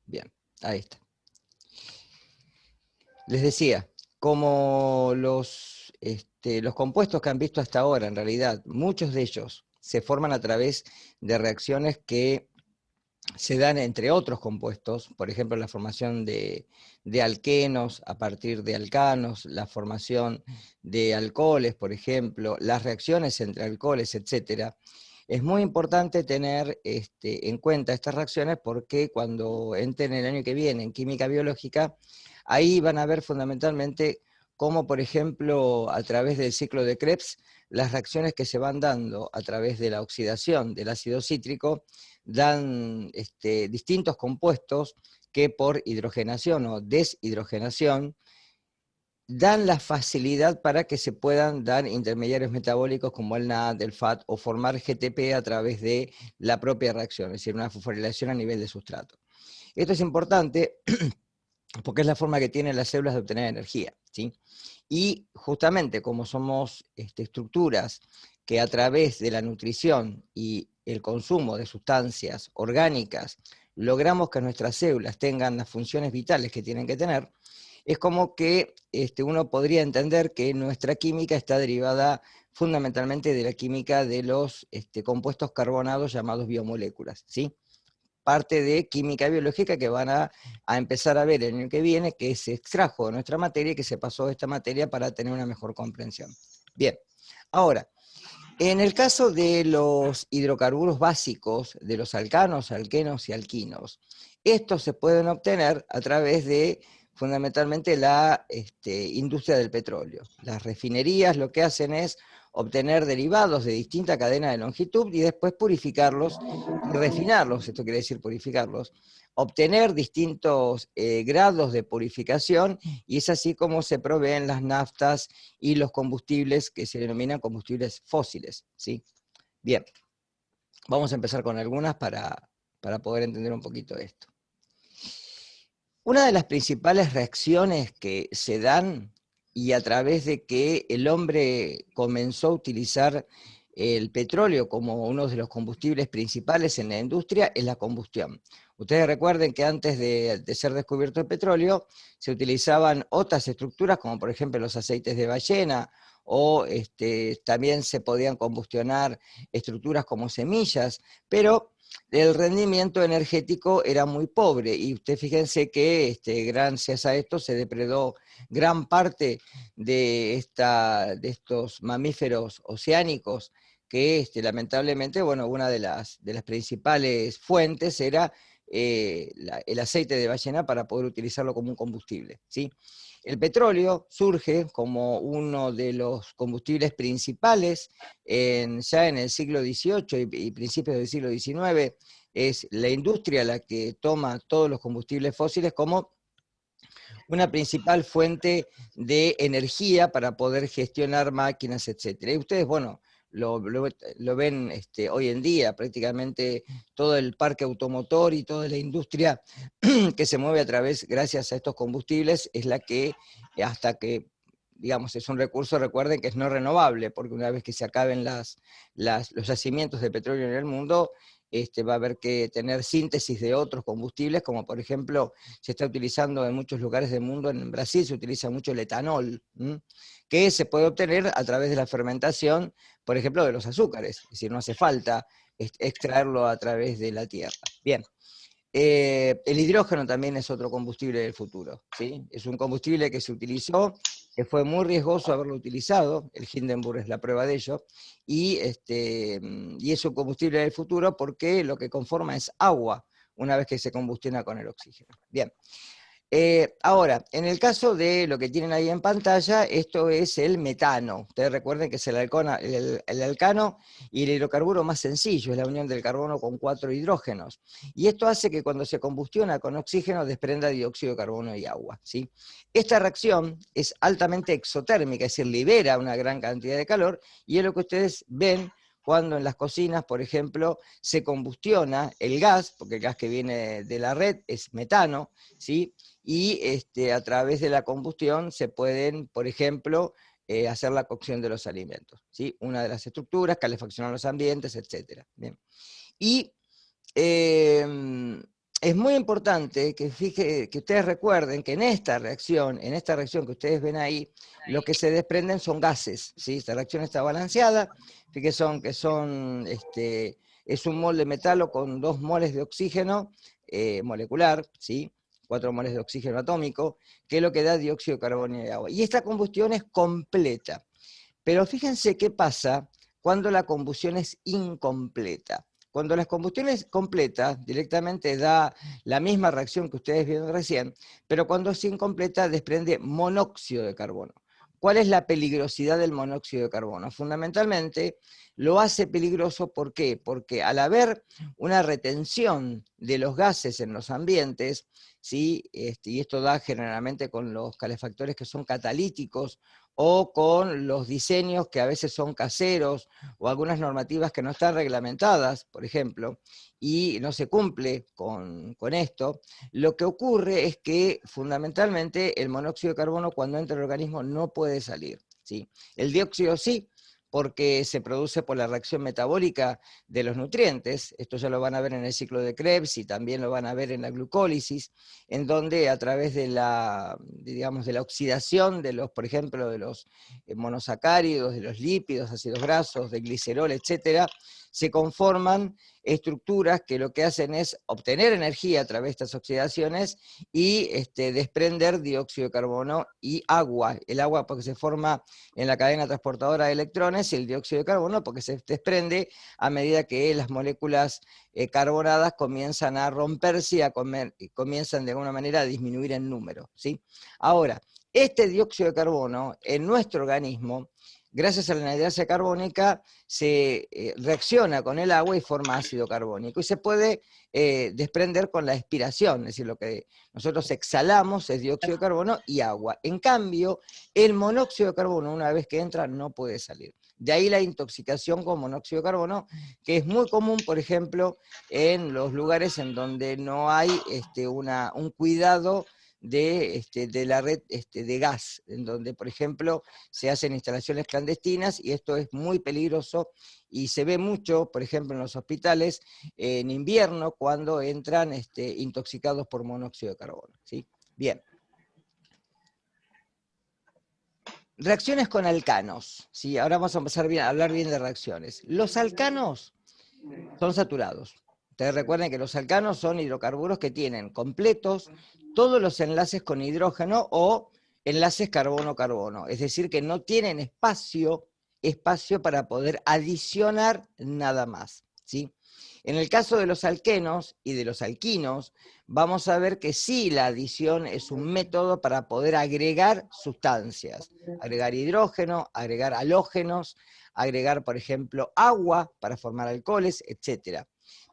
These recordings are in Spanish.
Bien, ahí está. Les decía, como los compuestos que han visto hasta ahora, en realidad, muchos de ellos se forman a través de reacciones que se dan entre otros compuestos, por ejemplo, la formación de alquenos a partir de alcanos, la formación de alcoholes, por ejemplo, las reacciones entre alcoholes, etcétera. Es muy importante tener en cuenta estas reacciones porque cuando entren el año que viene en química biológica, ahí van a ver fundamentalmente cómo, por ejemplo, a través del ciclo de Krebs, las reacciones que se van dando a través de la oxidación del ácido cítrico dan distintos compuestos que por hidrogenación o deshidrogenación dan la facilidad para que se puedan dar intermediarios metabólicos como el NAD, el FAT, o formar GTP a través de la propia reacción, es decir, una fosforilación a nivel de sustrato. Esto es importante porque es la forma que tienen las células de obtener energía, ¿sí? Y justamente como somos estructuras que a través de la nutrición y el consumo de sustancias orgánicas logramos que nuestras células tengan las funciones vitales que tienen que tener, es como que uno podría entender que nuestra química está derivada fundamentalmente de la química de los compuestos carbonados llamados biomoléculas, ¿sí? Parte de química biológica que van a empezar a ver el año que viene, que se extrajo de nuestra materia y que se pasó de esta materia para tener una mejor comprensión. Bien, ahora, en el caso de los hidrocarburos básicos, de los alcanos, alquenos y alquinos, estos se pueden obtener a través de fundamentalmente la industria del petróleo. Las refinerías lo que hacen es obtener derivados de distinta cadena de longitud y después purificarlos y refinarlos, esto quiere decir purificarlos, obtener distintos grados de purificación y es así como se proveen las naftas y los combustibles que se denominan combustibles fósiles, ¿sí? Bien, vamos a empezar con algunas para poder entender un poquito esto. Una de las principales reacciones que se dan y a través de que el hombre comenzó a utilizar el petróleo como uno de los combustibles principales en la industria es la combustión. Ustedes recuerden que antes de ser descubierto el petróleo se utilizaban otras estructuras como por ejemplo los aceites de ballena o también se podían combustionar estructuras como semillas, pero el rendimiento energético era muy pobre y usted fíjense que gracias a esto se depredó gran parte de estos mamíferos oceánicos que lamentablemente, bueno, una de las principales fuentes era el aceite de ballena para poder utilizarlo como un combustible, ¿sí? El petróleo surge como uno de los combustibles principales ya en el siglo XVIII y principios del siglo XIX. Es la industria la que toma todos los combustibles fósiles como una principal fuente de energía para poder gestionar máquinas, etcétera. Y ustedes, bueno, lo ven hoy en día, prácticamente todo el parque automotor y toda la industria que se mueve a través, gracias a estos combustibles, es la que, hasta que, digamos, es un recurso, recuerden que es no renovable, porque una vez que se acaben los yacimientos de petróleo en el mundo, va a haber que tener síntesis de otros combustibles, como por ejemplo se está utilizando en muchos lugares del mundo, en Brasil se utiliza mucho el etanol, que se puede obtener a través de la fermentación, por ejemplo, de los azúcares, es decir, no hace falta extraerlo a través de la tierra. Bien. El hidrógeno también es otro combustible del futuro, ¿sí? Es un combustible que se utilizó, que fue muy riesgoso haberlo utilizado, el Hindenburg es la prueba de ello, y es un combustible del futuro porque lo que conforma es agua, una vez que se combustiona con el oxígeno. Bien. Ahora, en el caso de lo que tienen ahí en pantalla, esto es el metano. Ustedes recuerden que es el alcano y el hidrocarburo más sencillo, es la unión del carbono con 4 hidrógenos. Y esto hace que cuando se combustiona con oxígeno desprenda dióxido de carbono y agua, ¿sí? Esta reacción es altamente exotérmica, es decir, libera una gran cantidad de calor, y es lo que ustedes ven cuando en las cocinas, por ejemplo, se combustiona el gas, porque el gas que viene de la red es metano, ¿sí? Y a través de la combustión se pueden, por ejemplo, hacer la cocción de los alimentos, ¿sí? Una de las estructuras, calefaccionar los ambientes, etc. Bien. Y es muy importante que ustedes recuerden que en esta reacción que ustedes ven ahí, lo que se desprenden son gases, ¿sí? Esta reacción está balanceada, fíjense es un mol de metalo con 2 moles de oxígeno molecular, ¿sí? 4 moles de oxígeno atómico, que es lo que da dióxido de carbono y agua. Y esta combustión es completa. Pero fíjense qué pasa cuando la combustión es incompleta. Cuando la combustión es completa, directamente da la misma reacción que ustedes vieron recién, pero cuando es incompleta desprende monóxido de carbono. ¿Cuál es la peligrosidad del monóxido de carbono? Fundamentalmente lo hace peligroso, ¿por qué? Porque al haber una retención de los gases en los ambientes, ¿sí? Y esto da generalmente con los calefactores que son catalíticos o con los diseños que a veces son caseros o algunas normativas que no están reglamentadas, por ejemplo, y no se cumple con esto, lo que ocurre es que fundamentalmente el monóxido de carbono cuando entra al organismo no puede salir, ¿sí? El dióxido sí, porque se produce por la reacción metabólica de los nutrientes, esto ya lo van a ver en el ciclo de Krebs y también lo van a ver en la glucólisis, en donde a través de digamos, de la oxidación de los, por ejemplo, de los monosacáridos, de los lípidos, ácidos grasos, de glicerol, etcétera, se conforman estructuras que lo que hacen es obtener energía a través de estas oxidaciones y desprender dióxido de carbono y agua. El agua porque se forma en la cadena transportadora de electrones y el dióxido de carbono porque se desprende a medida que las moléculas carbonadas comienzan a romperse y comienzan de alguna manera a disminuir en número, ¿sí? Ahora, este dióxido de carbono en nuestro organismo, gracias a la anhidrasa carbónica, se reacciona con el agua y forma ácido carbónico y se puede desprender con la expiración, es decir, lo que nosotros exhalamos es dióxido de carbono y agua. En cambio, el monóxido de carbono, una vez que entra, no puede salir. De ahí la intoxicación con monóxido de carbono, que es muy común, por ejemplo, en los lugares en donde no hay un cuidado de la red de gas, en donde, por ejemplo, se hacen instalaciones clandestinas y esto es muy peligroso y se ve mucho, por ejemplo, en los hospitales en invierno cuando entran intoxicados por monóxido de carbono, ¿sí? Bien. Reacciones con alcanos, ¿sí? Ahora vamos a empezar a hablar bien de reacciones. Los alcanos son saturados. Ustedes recuerden que los alcanos son hidrocarburos que tienen completos todos los enlaces con hidrógeno o enlaces carbono-carbono, es decir, que no tienen espacio para poder adicionar nada más, ¿sí? En el caso de los alquenos y de los alquinos, vamos a ver que sí, la adición es un método para poder agregar sustancias, agregar hidrógeno, agregar halógenos, agregar, por ejemplo, agua para formar alcoholes, etc.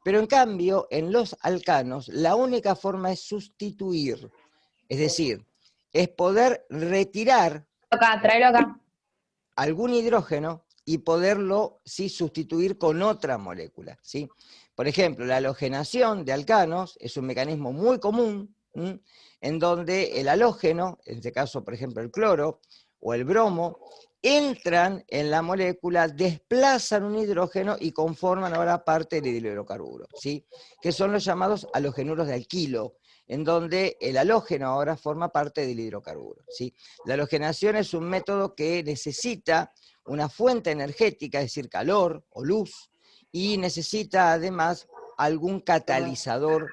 Pero en cambio, en los alcanos, la única forma es sustituir, es decir, es poder retirar Acá, tráelo acá. algún hidrógeno y poderlo ¿sí? sustituir con otra molécula, ¿sí? Por ejemplo, la halogenación de alcanos es un mecanismo muy común, en donde el halógeno, en este caso, por ejemplo, el cloro o el bromo, entran en la molécula, desplazan un hidrógeno y conforman ahora parte del hidrocarburo, ¿sí? Que son los llamados halogenuros de alquilo, en donde el halógeno ahora forma parte del hidrocarburo, ¿sí? La halogenación es un método que necesita una fuente energética, es decir, calor o luz, y necesita además algún catalizador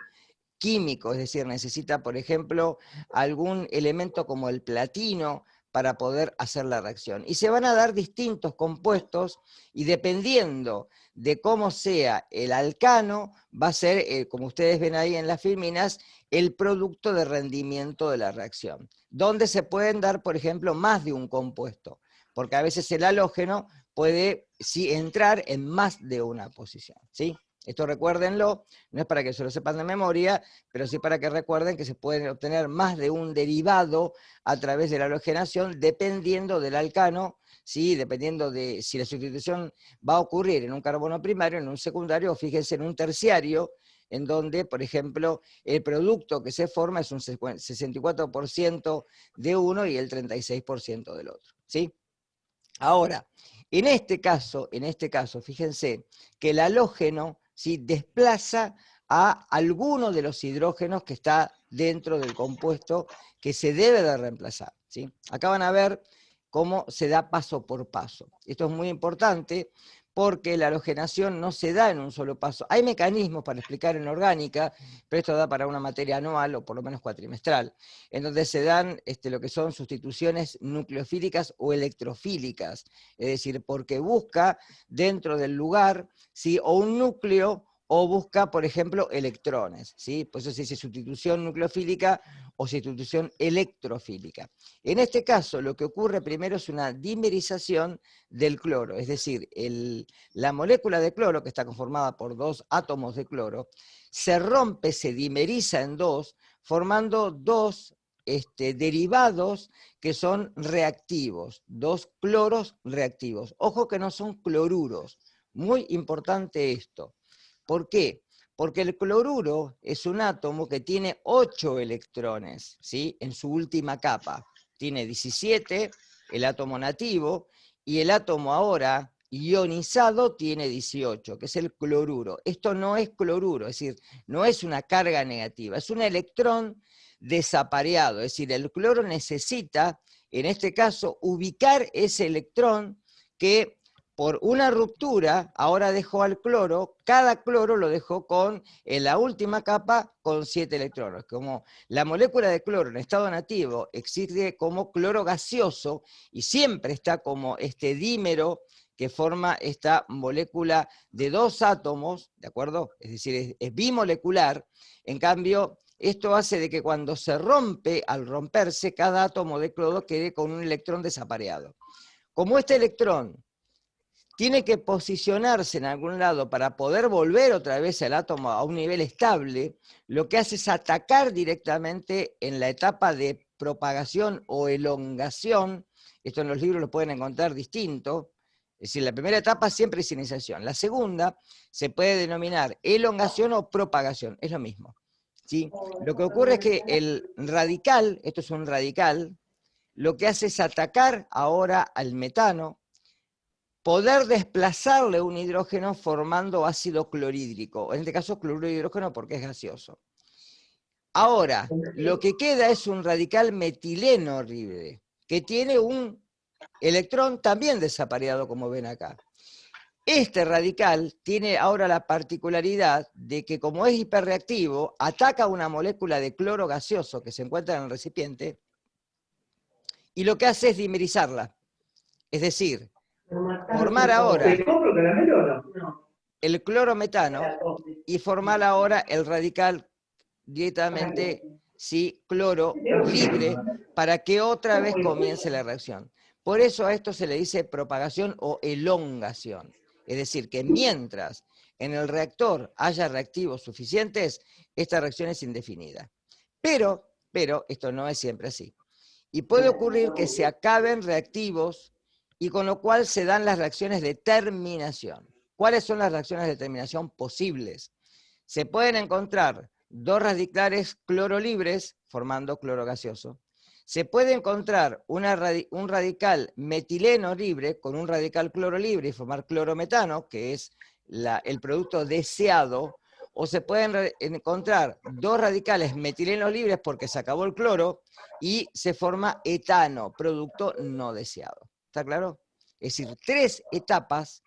químico, es decir, necesita, por ejemplo, algún elemento como el platino para poder hacer la reacción. Y se van a dar distintos compuestos y dependiendo de cómo sea el alcano, va a ser, como ustedes ven ahí en las filminas, el producto de rendimiento de la reacción. Donde se pueden dar, por ejemplo, más de un compuesto, porque a veces el halógeno puede sí entrar en más de una posición, ¿sí? Esto recuérdenlo, no es para que se lo sepan de memoria, pero sí para que recuerden que se pueden obtener más de un derivado a través de la halogenación, dependiendo del alcano, ¿sí? Dependiendo de si la sustitución va a ocurrir en un carbono primario, en un secundario, o fíjense en un terciario, en donde, por ejemplo, el producto que se forma es un 64% de uno y el 36% del otro, ¿sí? Ahora, en este caso, fíjense que el halógeno, ¿sí? desplaza a alguno de los hidrógenos que está dentro del compuesto que se debe de reemplazar, ¿sí? Acá van a ver cómo se da paso por paso. Esto es muy importante porque la halogenación no se da en un solo paso. Hay mecanismos para explicar en orgánica, pero esto da para una materia anual o por lo menos cuatrimestral, en donde se dan lo que son sustituciones nucleofílicas o electrofílicas, es decir, porque busca dentro del lugar, ¿sí?, o un núcleo o busca, por ejemplo, electrones, ¿sí? Por eso se dice sustitución nucleofílica o sustitución electrofílica. En este caso, lo que ocurre primero es una dimerización del cloro, es decir, la molécula de cloro, que está conformada por 2 átomos de cloro, se rompe, se dimeriza en 2, formando 2 derivados que son reactivos, 2 cloros reactivos. Ojo que no son cloruros, muy importante esto. ¿Por qué? Porque el cloruro es un átomo que tiene 8 electrones, ¿sí?, en su última capa. Tiene 17, el átomo nativo, y el átomo ahora ionizado tiene 18, que es el cloruro. Esto no es cloruro, es decir, no es una carga negativa, es un electrón desapareado, es decir, el cloro necesita, en este caso, ubicar ese electrón que por una ruptura ahora dejó al cloro, cada cloro lo dejó en la última capa con 7 electrones. Como la molécula de cloro en estado nativo existe como cloro gaseoso y siempre está como este dímero que forma esta molécula de 2 átomos, ¿de acuerdo? Es decir, es bimolecular. En cambio, esto hace de que cuando se rompe, al romperse, cada átomo de cloro quede con un electrón desapareado. Como este electrón tiene que posicionarse en algún lado para poder volver otra vez el átomo a un nivel estable, lo que hace es atacar directamente en la etapa de propagación o elongación. Esto en los libros lo pueden encontrar distinto. Es decir, la primera etapa siempre es iniciación. La segunda se puede denominar elongación o propagación, es lo mismo, ¿sí? Lo que ocurre es que el radical, esto es un radical, lo que hace es atacar ahora al metano, poder desplazarle un hidrógeno formando ácido clorhídrico, en este caso cloruro de hidrógeno porque es gaseoso. Ahora, lo que queda es un radical metileno horrible, que tiene un electrón también desapareado, como ven acá. Este radical tiene ahora la particularidad de que, como es hiperreactivo, ataca una molécula de cloro gaseoso que se encuentra en el recipiente y lo que hace es dimerizarla. Es decir, formar ahora el clorometano y formar ahora el radical directamente, sí, cloro libre, para que otra vez comience la reacción. Por eso a esto se le dice propagación o elongación. Es decir, que mientras en el reactor haya reactivos suficientes, esta reacción es indefinida. Pero esto no es siempre así. Y puede ocurrir que se acaben reactivos y con lo cual se dan las reacciones de terminación. ¿Cuáles son las reacciones de terminación posibles? Se pueden encontrar 2 radicales clorolibres formando cloro gaseoso. Se puede encontrar un radical metileno libre con un radical cloro libre y formar clorometano, que es el producto deseado, o se pueden encontrar 2 radicales metilenos libres porque se acabó el cloro y se forma etano, producto no deseado. ¿Está claro? Es decir, 3 etapas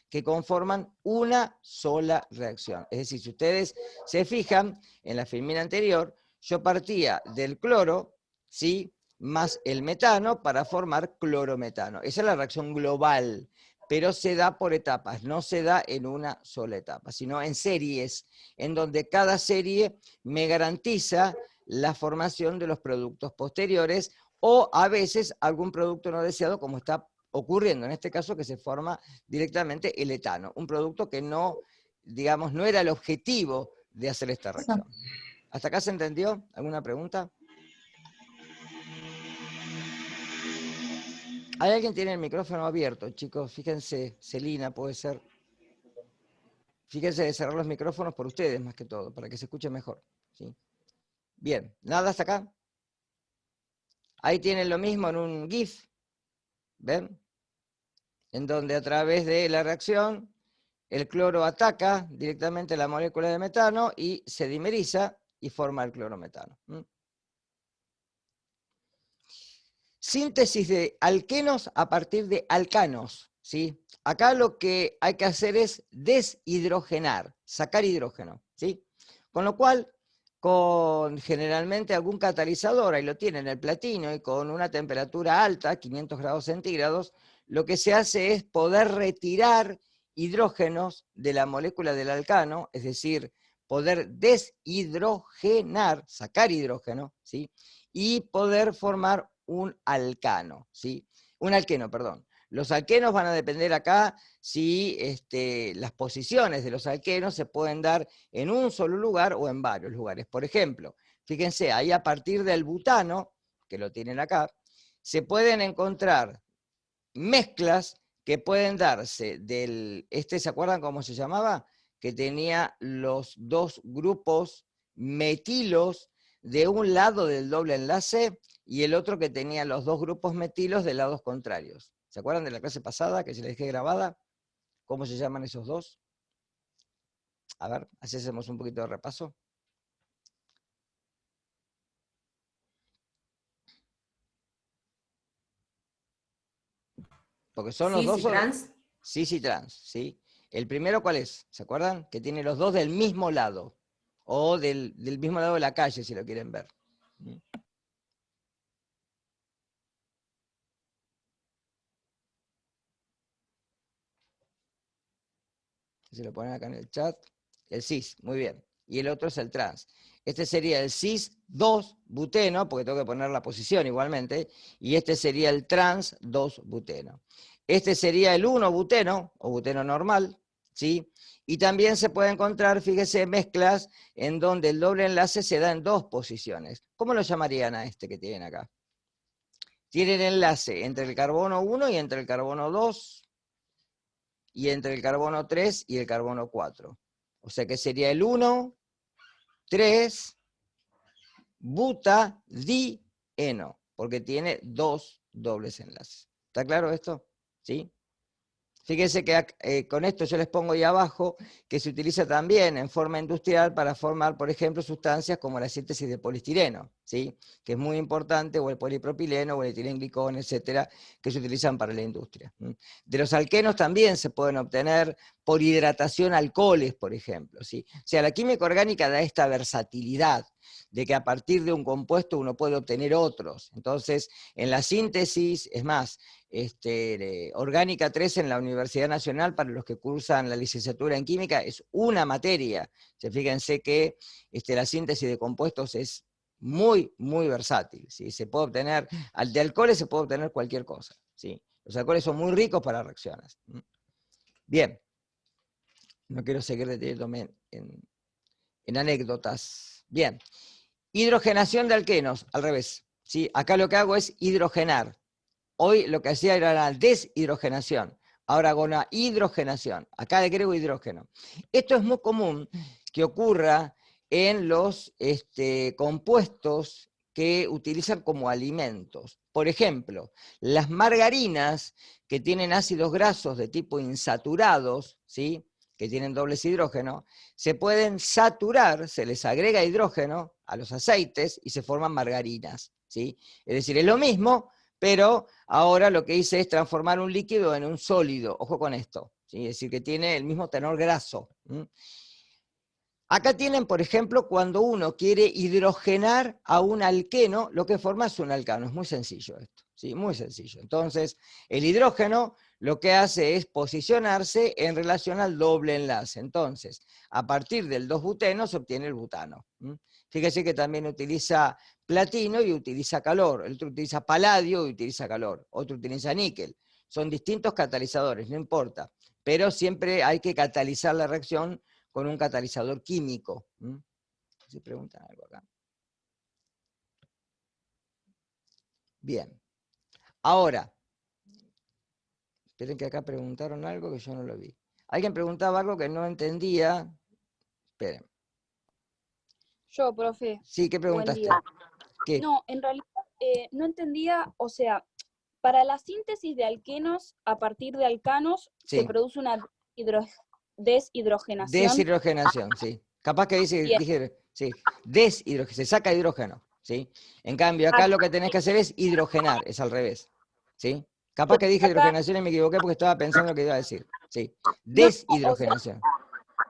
que conforman una sola reacción. Es decir, si ustedes se fijan, en la filmina anterior, yo partía del cloro, ¿sí?, más el metano para formar clorometano. Esa es la reacción global, pero se da por etapas, no se da en una sola etapa, sino en series, en donde cada serie me garantiza la formación de los productos posteriores o a veces algún producto no deseado, como está ocurriendo en este caso, que se forma directamente el etano, un producto que no, digamos, no era el objetivo de hacer esta reacción. ¿Hasta acá se entendió? ¿Alguna pregunta? ¿Hay alguien que tiene el micrófono abierto, chicos? Fíjense, Celina puede ser. Fíjense de cerrar los micrófonos por ustedes más que todo, para que se escuche mejor, ¿sí? Bien, ¿nada hasta acá? Ahí tienen lo mismo en un GIF, ¿ven? En donde a través de la reacción el cloro ataca directamente la molécula de metano y se dimeriza y forma el clorometano. Síntesis de alquenos a partir de alcanos, ¿sí? Acá lo que hay que hacer es deshidrogenar, sacar hidrógeno, ¿sí? Con lo cual, con generalmente algún catalizador, ahí lo tienen, el platino, y con una temperatura alta, 500 grados centígrados, lo que se hace es poder retirar hidrógenos de la molécula del alcano, es decir, poder deshidrogenar, sacar hidrógeno, ¿sí? Y poder formar un alcano, ¿sí? Un alqueno, perdón. Los alquenos van a depender acá si las posiciones de los alquenos se pueden dar en un solo lugar o en varios lugares. Por ejemplo, fíjense, ahí a partir del butano, que lo tienen acá, se pueden encontrar mezclas que pueden darse del, ¿se acuerdan cómo se llamaba? Que tenía los dos grupos metilos de un lado del doble enlace y el otro que tenía los dos grupos metilos de lados contrarios. ¿Se acuerdan de la clase pasada que se les dejé grabada? ¿Cómo se llaman esos dos? A ver, así hacemos un poquito de repaso. Porque son los Cis y dos trans. cis y trans, ¿sí? ¿El primero cuál es? ¿Se acuerdan? Que tiene los dos del mismo lado, o del mismo lado de la calle, si lo quieren ver. Se lo ponen acá en el chat. El cis, muy bien. Y el otro es el trans. Este sería el cis 2-buteno, porque tengo que poner la posición igualmente, y este sería el trans 2-buteno. Este sería el 1-buteno, o buteno normal, ¿sí? Y también se puede encontrar, fíjese, mezclas en donde el doble enlace se da en dos posiciones. ¿Cómo lo llamarían a este que tienen acá? Tienen enlace entre el carbono 1 y entre el carbono 2, y entre el carbono 3 y el carbono 4. O sea que sería el 1, 3, butadieno, porque tiene dos dobles enlaces. ¿Está claro esto? ¿Sí? Fíjense que con esto yo les pongo ahí abajo que se utiliza también en forma industrial para formar, por ejemplo, sustancias como la síntesis de poliestireno, ¿sí? Que es muy importante, o el polipropileno, o el etilenglicol, etcétera, que se utilizan para la industria. De los alquenos también se pueden obtener por hidratación alcoholes, por ejemplo, ¿sí? O sea, la química orgánica da esta versatilidad de que a partir de un compuesto uno puede obtener otros. Entonces, en la síntesis, es más, Orgánica 3 en la Universidad Nacional, para los que cursan la licenciatura en química, es una materia. Fíjense que la síntesis de compuestos es muy, muy versátil, ¿sí? Se puede obtener, de alcoholes se puede obtener cualquier cosa, ¿sí? Los alcoholes son muy ricos para reacciones. Bien, no quiero seguir deteniéndome en anécdotas. Bien, hidrogenación de alquenos, al revés, ¿sí? Acá lo que hago es hidrogenar. Hoy lo que hacía era la deshidrogenación. Ahora hago una hidrogenación. Acá de griego hidrógeno. Esto es muy común que ocurra en los compuestos que utilizan como alimentos. Por ejemplo, las margarinas que tienen ácidos grasos de tipo insaturados, ¿sí? Que tienen dobles hidrógeno, se pueden saturar, se les agrega hidrógeno a los aceites y se forman margarinas, ¿sí? Es decir, es lo mismo, pero ahora lo que hice es transformar un líquido en un sólido. Ojo con esto, ¿sí? Es decir, que tiene el mismo tenor graso. Acá tienen, por ejemplo, cuando uno quiere hidrogenar a un alqueno, lo que forma es un alcano. Es muy sencillo esto, ¿sí? Muy sencillo. Entonces, el hidrógeno lo que hace es posicionarse en relación al doble enlace. Entonces, a partir del 2-buteno se obtiene el butano. Fíjese que también utiliza platino y utiliza calor. El otro utiliza paladio y utiliza calor. Otro utiliza níquel. Son distintos catalizadores, no importa. Pero siempre hay que catalizar la reacción con un catalizador químico. ¿Se preguntan algo acá? Bien. Ahora, esperen que acá preguntaron algo que yo no lo vi. Alguien preguntaba algo que no entendía. Esperen. Yo, profe, Sí, ¿qué buen preguntaste? día. ¿Qué? No, en realidad no entendía, o sea, para la síntesis de alquenos a partir de alcanos se Sí. produce una deshidrogenación. Deshidrogenación, sí. Capaz que Bien. dije, sí, deshidrogenación, se saca hidrógeno, ¿sí? En cambio, acá lo que tenés que hacer es hidrogenar, es al revés, ¿sí? Capaz que dije Acá, hidrogenación y me equivoqué porque estaba pensando lo que iba a decir, ¿sí? no, o sea, Deshidrogenación.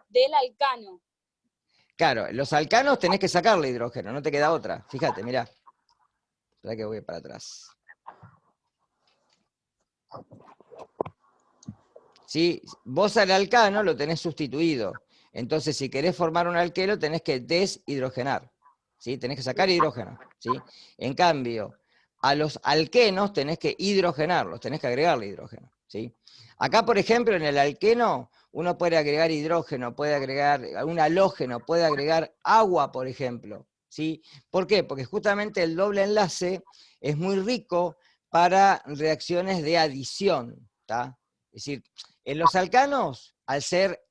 del alcano. Claro, los alcanos tenés que sacarle hidrógeno, no te queda otra. Fíjate, mirá. Espera que voy para atrás. ¿Sí? Vos al alcano lo tenés sustituido. Entonces, si querés formar un alqueno, tenés que deshidrogenar. ¿Sí? Tenés que sacar hidrógeno. ¿Sí? En cambio, a los alquenos tenés que hidrogenarlos, tenés que agregarle hidrógeno. ¿Sí? Acá, por ejemplo, en el alqueno, uno puede agregar hidrógeno, puede agregar un halógeno, puede agregar agua, por ejemplo. ¿Sí? ¿Por qué? Porque justamente el doble enlace es muy rico para reacciones de adición. ¿Tá? Es decir, en los alcanos, al ser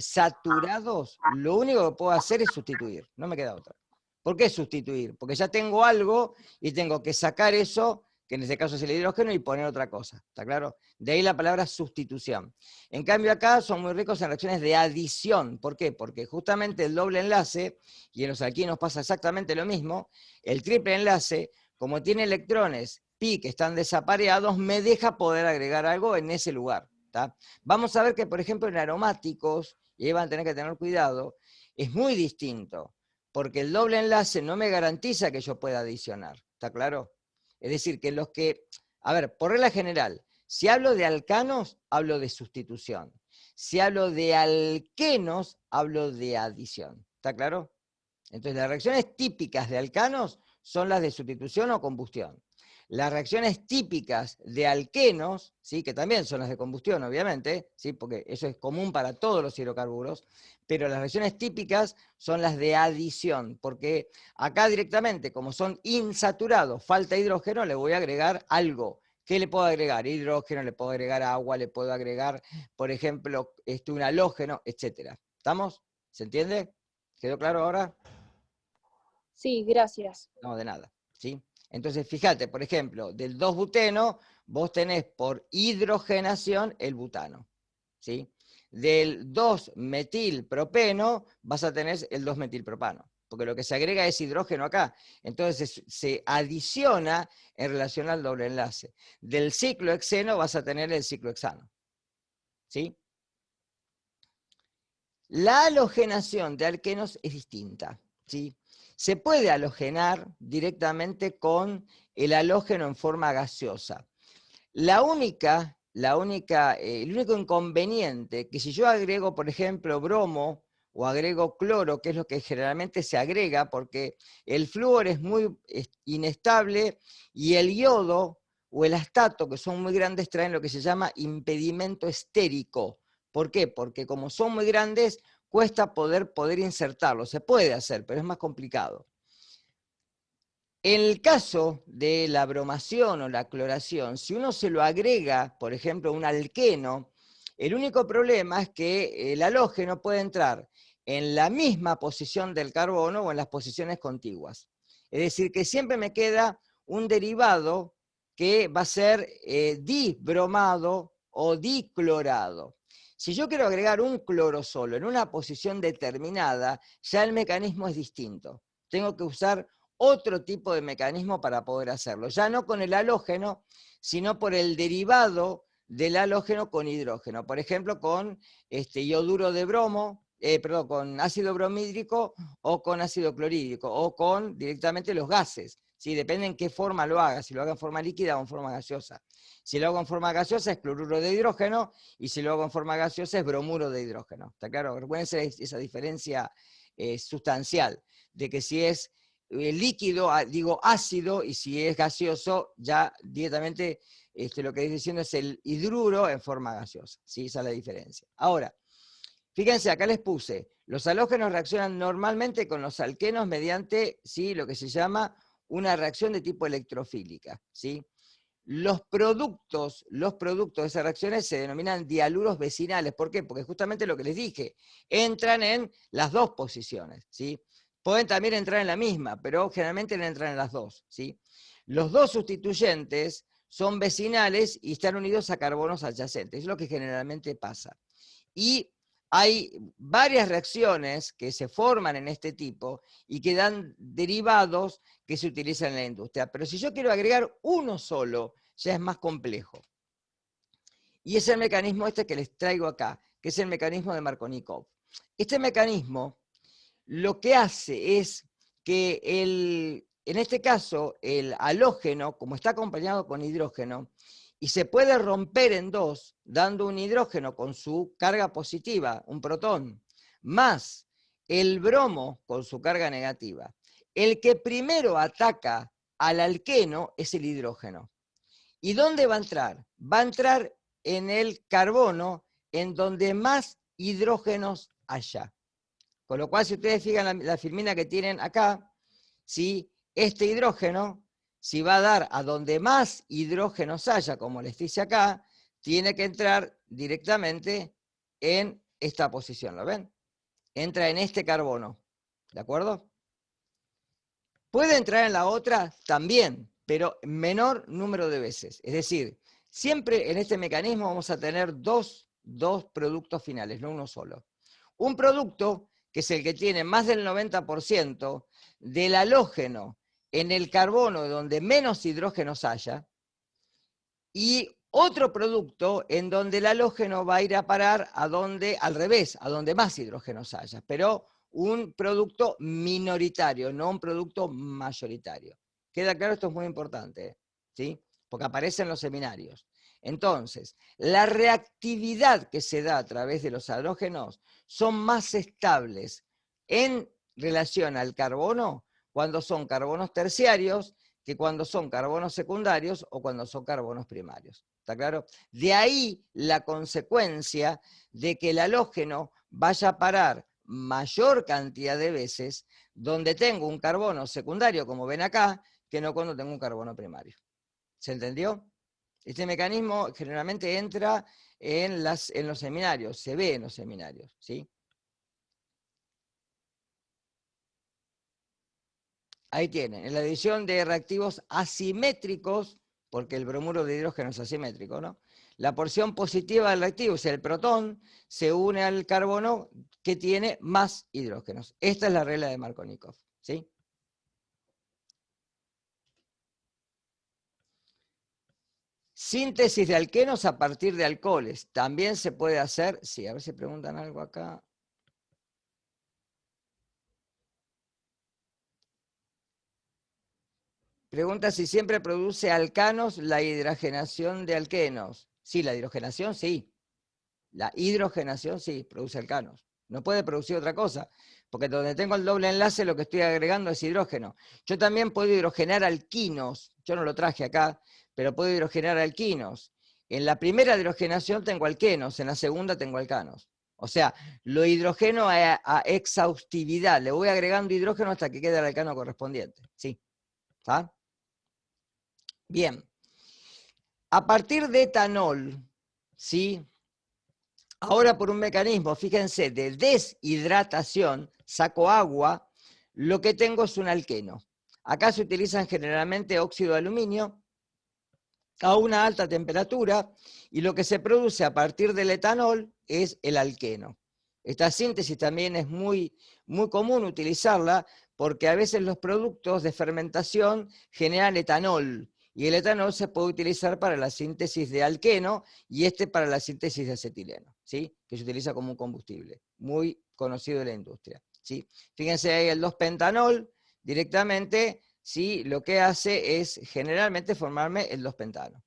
saturados, lo único que puedo hacer es sustituir, no me queda otra. ¿Por qué sustituir? Porque ya tengo algo y tengo que sacar eso, que en este caso es el hidrógeno, y poner otra cosa, ¿está claro? De ahí la palabra sustitución. En cambio acá son muy ricos en reacciones de adición. ¿Por qué? Porque justamente el doble enlace, y en los alquinos pasa exactamente lo mismo, el triple enlace, como tiene electrones pi que están desapareados, me deja poder agregar algo en ese lugar. ¿Tá? Vamos a ver que, por ejemplo, en aromáticos, y ahí van a tener que tener cuidado, es muy distinto, porque el doble enlace no me garantiza que yo pueda adicionar, ¿está claro? Es decir, que los que, a ver, por regla general, si hablo de alcanos, hablo de sustitución. Si hablo de alquenos, hablo de adición, ¿está claro? Entonces, las reacciones típicas de alcanos son las de sustitución o combustión. Las reacciones típicas de alquenos, ¿sí? Que también son las de combustión, obviamente, ¿sí? Porque eso es común para todos los hidrocarburos, pero las reacciones típicas son las de adición, porque acá directamente, como son insaturados, falta hidrógeno, le voy a agregar algo. ¿Qué le puedo agregar? Hidrógeno, le puedo agregar agua, le puedo agregar, por ejemplo, un halógeno, etc. ¿Estamos? ¿Se entiende? ¿Quedó claro ahora? Sí, gracias. No, de nada, ¿sí? Entonces, fíjate, por ejemplo, del 2-buteno, vos tenés por hidrogenación el butano, ¿sí? Del 2-metilpropeno vas a tener el 2-metilpropano, porque lo que se agrega es hidrógeno acá. Entonces, se adiciona en relación al doble enlace. Del ciclohexeno vas a tener el ciclohexano, ¿sí? La halogenación de alquenos es distinta, ¿sí? Se puede halogenar directamente con el halógeno en forma gaseosa. El único inconveniente que si yo agrego, por ejemplo, bromo o agrego cloro, que es lo que generalmente se agrega, porque el flúor es muy inestable y el yodo o el astato, que son muy grandes, traen lo que se llama impedimento estérico. ¿Por qué? Porque como son muy grandes, cuesta poder insertarlo. Se puede hacer, pero es más complicado. En el caso de la bromación o la cloración, si uno se lo agrega, por ejemplo, un alqueno, el único problema es que el halógeno puede entrar en la misma posición del carbono o en las posiciones contiguas. Es decir, que siempre me queda un derivado que va a ser dibromado o diclorado. Si yo quiero agregar un cloro solo en una posición determinada, ya el mecanismo es distinto. Tengo que usar otro tipo de mecanismo para poder hacerlo. Ya no con el halógeno, sino por el derivado del halógeno con hidrógeno. Por ejemplo, con ioduro de bromo, con ácido bromhídrico o con ácido clorhídrico o con directamente los gases. ¿Sí? Depende en qué forma lo haga, si lo haga en forma líquida o en forma gaseosa. Si lo hago en forma gaseosa es cloruro de hidrógeno y si lo hago en forma gaseosa es bromuro de hidrógeno. ¿Está claro? Recuerden esa diferencia sustancial, de que si es líquido, digo ácido, y si es gaseoso, ya directamente lo que estoy diciendo es el hidruro en forma gaseosa. ¿Sí? Esa es la diferencia. Ahora, fíjense, acá les puse, los halógenos reaccionan normalmente con los alquenos mediante, ¿sí?, lo que se llama una reacción de tipo electrofílica. ¿Sí? Los productos de esas reacciones se denominan dialuros vecinales. ¿Por qué? Porque justamente lo que les dije, entran en las dos posiciones, ¿sí? Pueden también entrar en la misma, pero generalmente entran en las dos, ¿sí? Los dos sustituyentes son vecinales y están unidos a carbonos adyacentes, es lo que generalmente pasa. Y hay varias reacciones que se forman en este tipo y que dan derivados que se utilizan en la industria. Pero si yo quiero agregar uno solo, ya es más complejo. Y es el mecanismo este que les traigo acá, que es el mecanismo de Markovnikov. Este mecanismo lo que hace es que en este caso el halógeno, como está acompañado con hidrógeno, y se puede romper en dos, dando un hidrógeno con su carga positiva, un protón, más el bromo con su carga negativa. El que primero ataca al alqueno es el hidrógeno. ¿Y dónde va a entrar? Va a entrar en el carbono, en donde más hidrógenos haya. Con lo cual, si ustedes fijan la filmina que tienen acá, ¿sí? Este hidrógeno, si va a dar a donde más hidrógenos haya, como les dice acá, tiene que entrar directamente en esta posición, ¿lo ven? Entra en este carbono, ¿de acuerdo? Puede entrar en la otra también, pero menor número de veces. Es decir, siempre en este mecanismo vamos a tener dos productos finales, no uno solo. Un producto que es el que tiene más del 90% del halógeno en el carbono donde menos hidrógenos haya, y otro producto en donde el halógeno va a ir a parar al revés, a donde más hidrógenos haya, pero un producto minoritario, no un producto mayoritario. ¿Queda claro? Esto es muy importante, ¿sí? Porque aparece en los seminarios. Entonces, la reactividad que se da a través de los halógenos son más estables en relación al carbono cuando son carbonos terciarios que cuando son carbonos secundarios o cuando son carbonos primarios. ¿Está claro? De ahí la consecuencia de que el halógeno vaya a parar mayor cantidad de veces donde tengo un carbono secundario, como ven acá, que no cuando tengo un carbono primario. ¿Se entendió? Este mecanismo generalmente entra en los seminarios, se ve en los seminarios, ¿sí? Ahí tienen, en la división de reactivos asimétricos, porque el bromuro de hidrógeno es asimétrico, ¿no? La porción positiva del reactivo, o sea, el protón, se une al carbono que tiene más hidrógenos. Esta es la regla de Markovnikov, ¿sí? Síntesis de alquenos a partir de alcoholes. También se puede hacer, sí, a ver si preguntan algo acá. Pregunta si siempre produce alcanos la hidrogenación de alquenos. Sí, la hidrogenación sí. La hidrogenación sí, produce alcanos. No puede producir otra cosa, porque donde tengo el doble enlace lo que estoy agregando es hidrógeno. Yo también puedo hidrogenar alquinos. Yo no lo traje acá, pero puedo hidrogenar alquinos. En la primera hidrogenación tengo alquenos, en la segunda tengo alcanos. O sea, lo hidrogeno a exhaustividad. Le voy agregando hidrógeno hasta que quede el alcano correspondiente. ¿Sí? ¿Está? Bien. A partir de etanol, ¿sí? Ahora por un mecanismo, fíjense, de deshidratación, saco agua, lo que tengo es un alqueno. Acá se utilizan generalmente óxido de aluminio a una alta temperatura y lo que se produce a partir del etanol es el alqueno. Esta síntesis también es muy común utilizarla porque a veces los productos de fermentación generan etanol y el etanol se puede utilizar para la síntesis de alqueno y para la síntesis de acetileno, ¿sí? Que se utiliza como un combustible, muy conocido en la industria, ¿sí? Fíjense ahí el 2-pentanol directamente, ¿sí? Lo que hace es generalmente formarme el 2-pentano.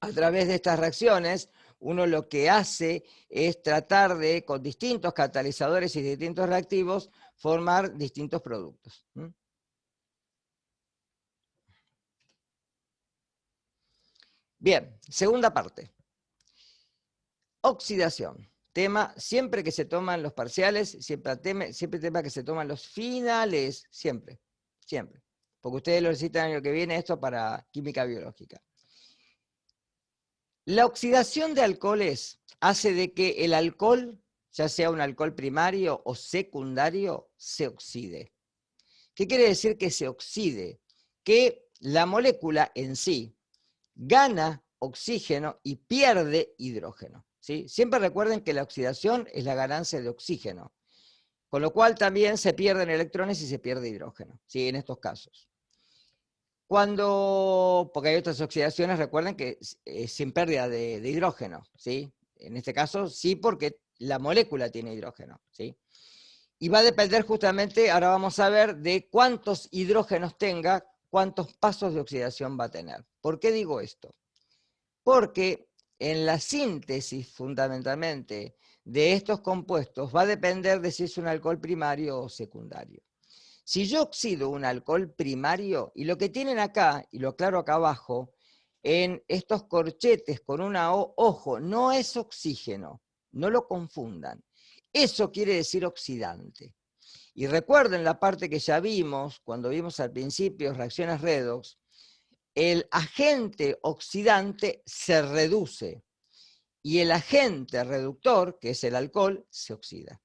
A través de estas reacciones, uno lo que hace es tratar de, con distintos catalizadores y distintos reactivos, formar distintos productos. Bien, segunda parte. Oxidación. Tema siempre que se toman los parciales, siempre tema que se toman los finales, siempre. Porque ustedes lo necesitan el año que viene esto para química biológica. La oxidación de alcoholes hace de que el alcohol, ya sea un alcohol primario o secundario, se oxide. ¿Qué quiere decir que se oxide? Que la molécula en sí gana oxígeno y pierde hidrógeno. ¿sí? Siempre recuerden que la oxidación es la ganancia de oxígeno, con lo cual también se pierden electrones y se pierde hidrógeno, ¿sí? En estos casos. Porque hay otras oxidaciones, recuerden que es sin pérdida de hidrógeno, ¿sí? En este caso sí, porque la molécula tiene hidrógeno, ¿sí? Y va a depender justamente, ahora vamos a ver, de cuántos hidrógenos tenga, cuántos pasos de oxidación va a tener. ¿Por qué digo esto? Porque en la síntesis, fundamentalmente, de estos compuestos va a depender de si es un alcohol primario o secundario. Si yo oxido un alcohol primario, y lo que tienen acá, y lo aclaro acá abajo, en estos corchetes con una O, ojo, no es oxígeno, no lo confundan. Eso quiere decir oxidante. Y recuerden la parte que ya vimos, cuando vimos al principio reacciones redox, el agente oxidante se reduce y el agente reductor, que es el alcohol, se oxida.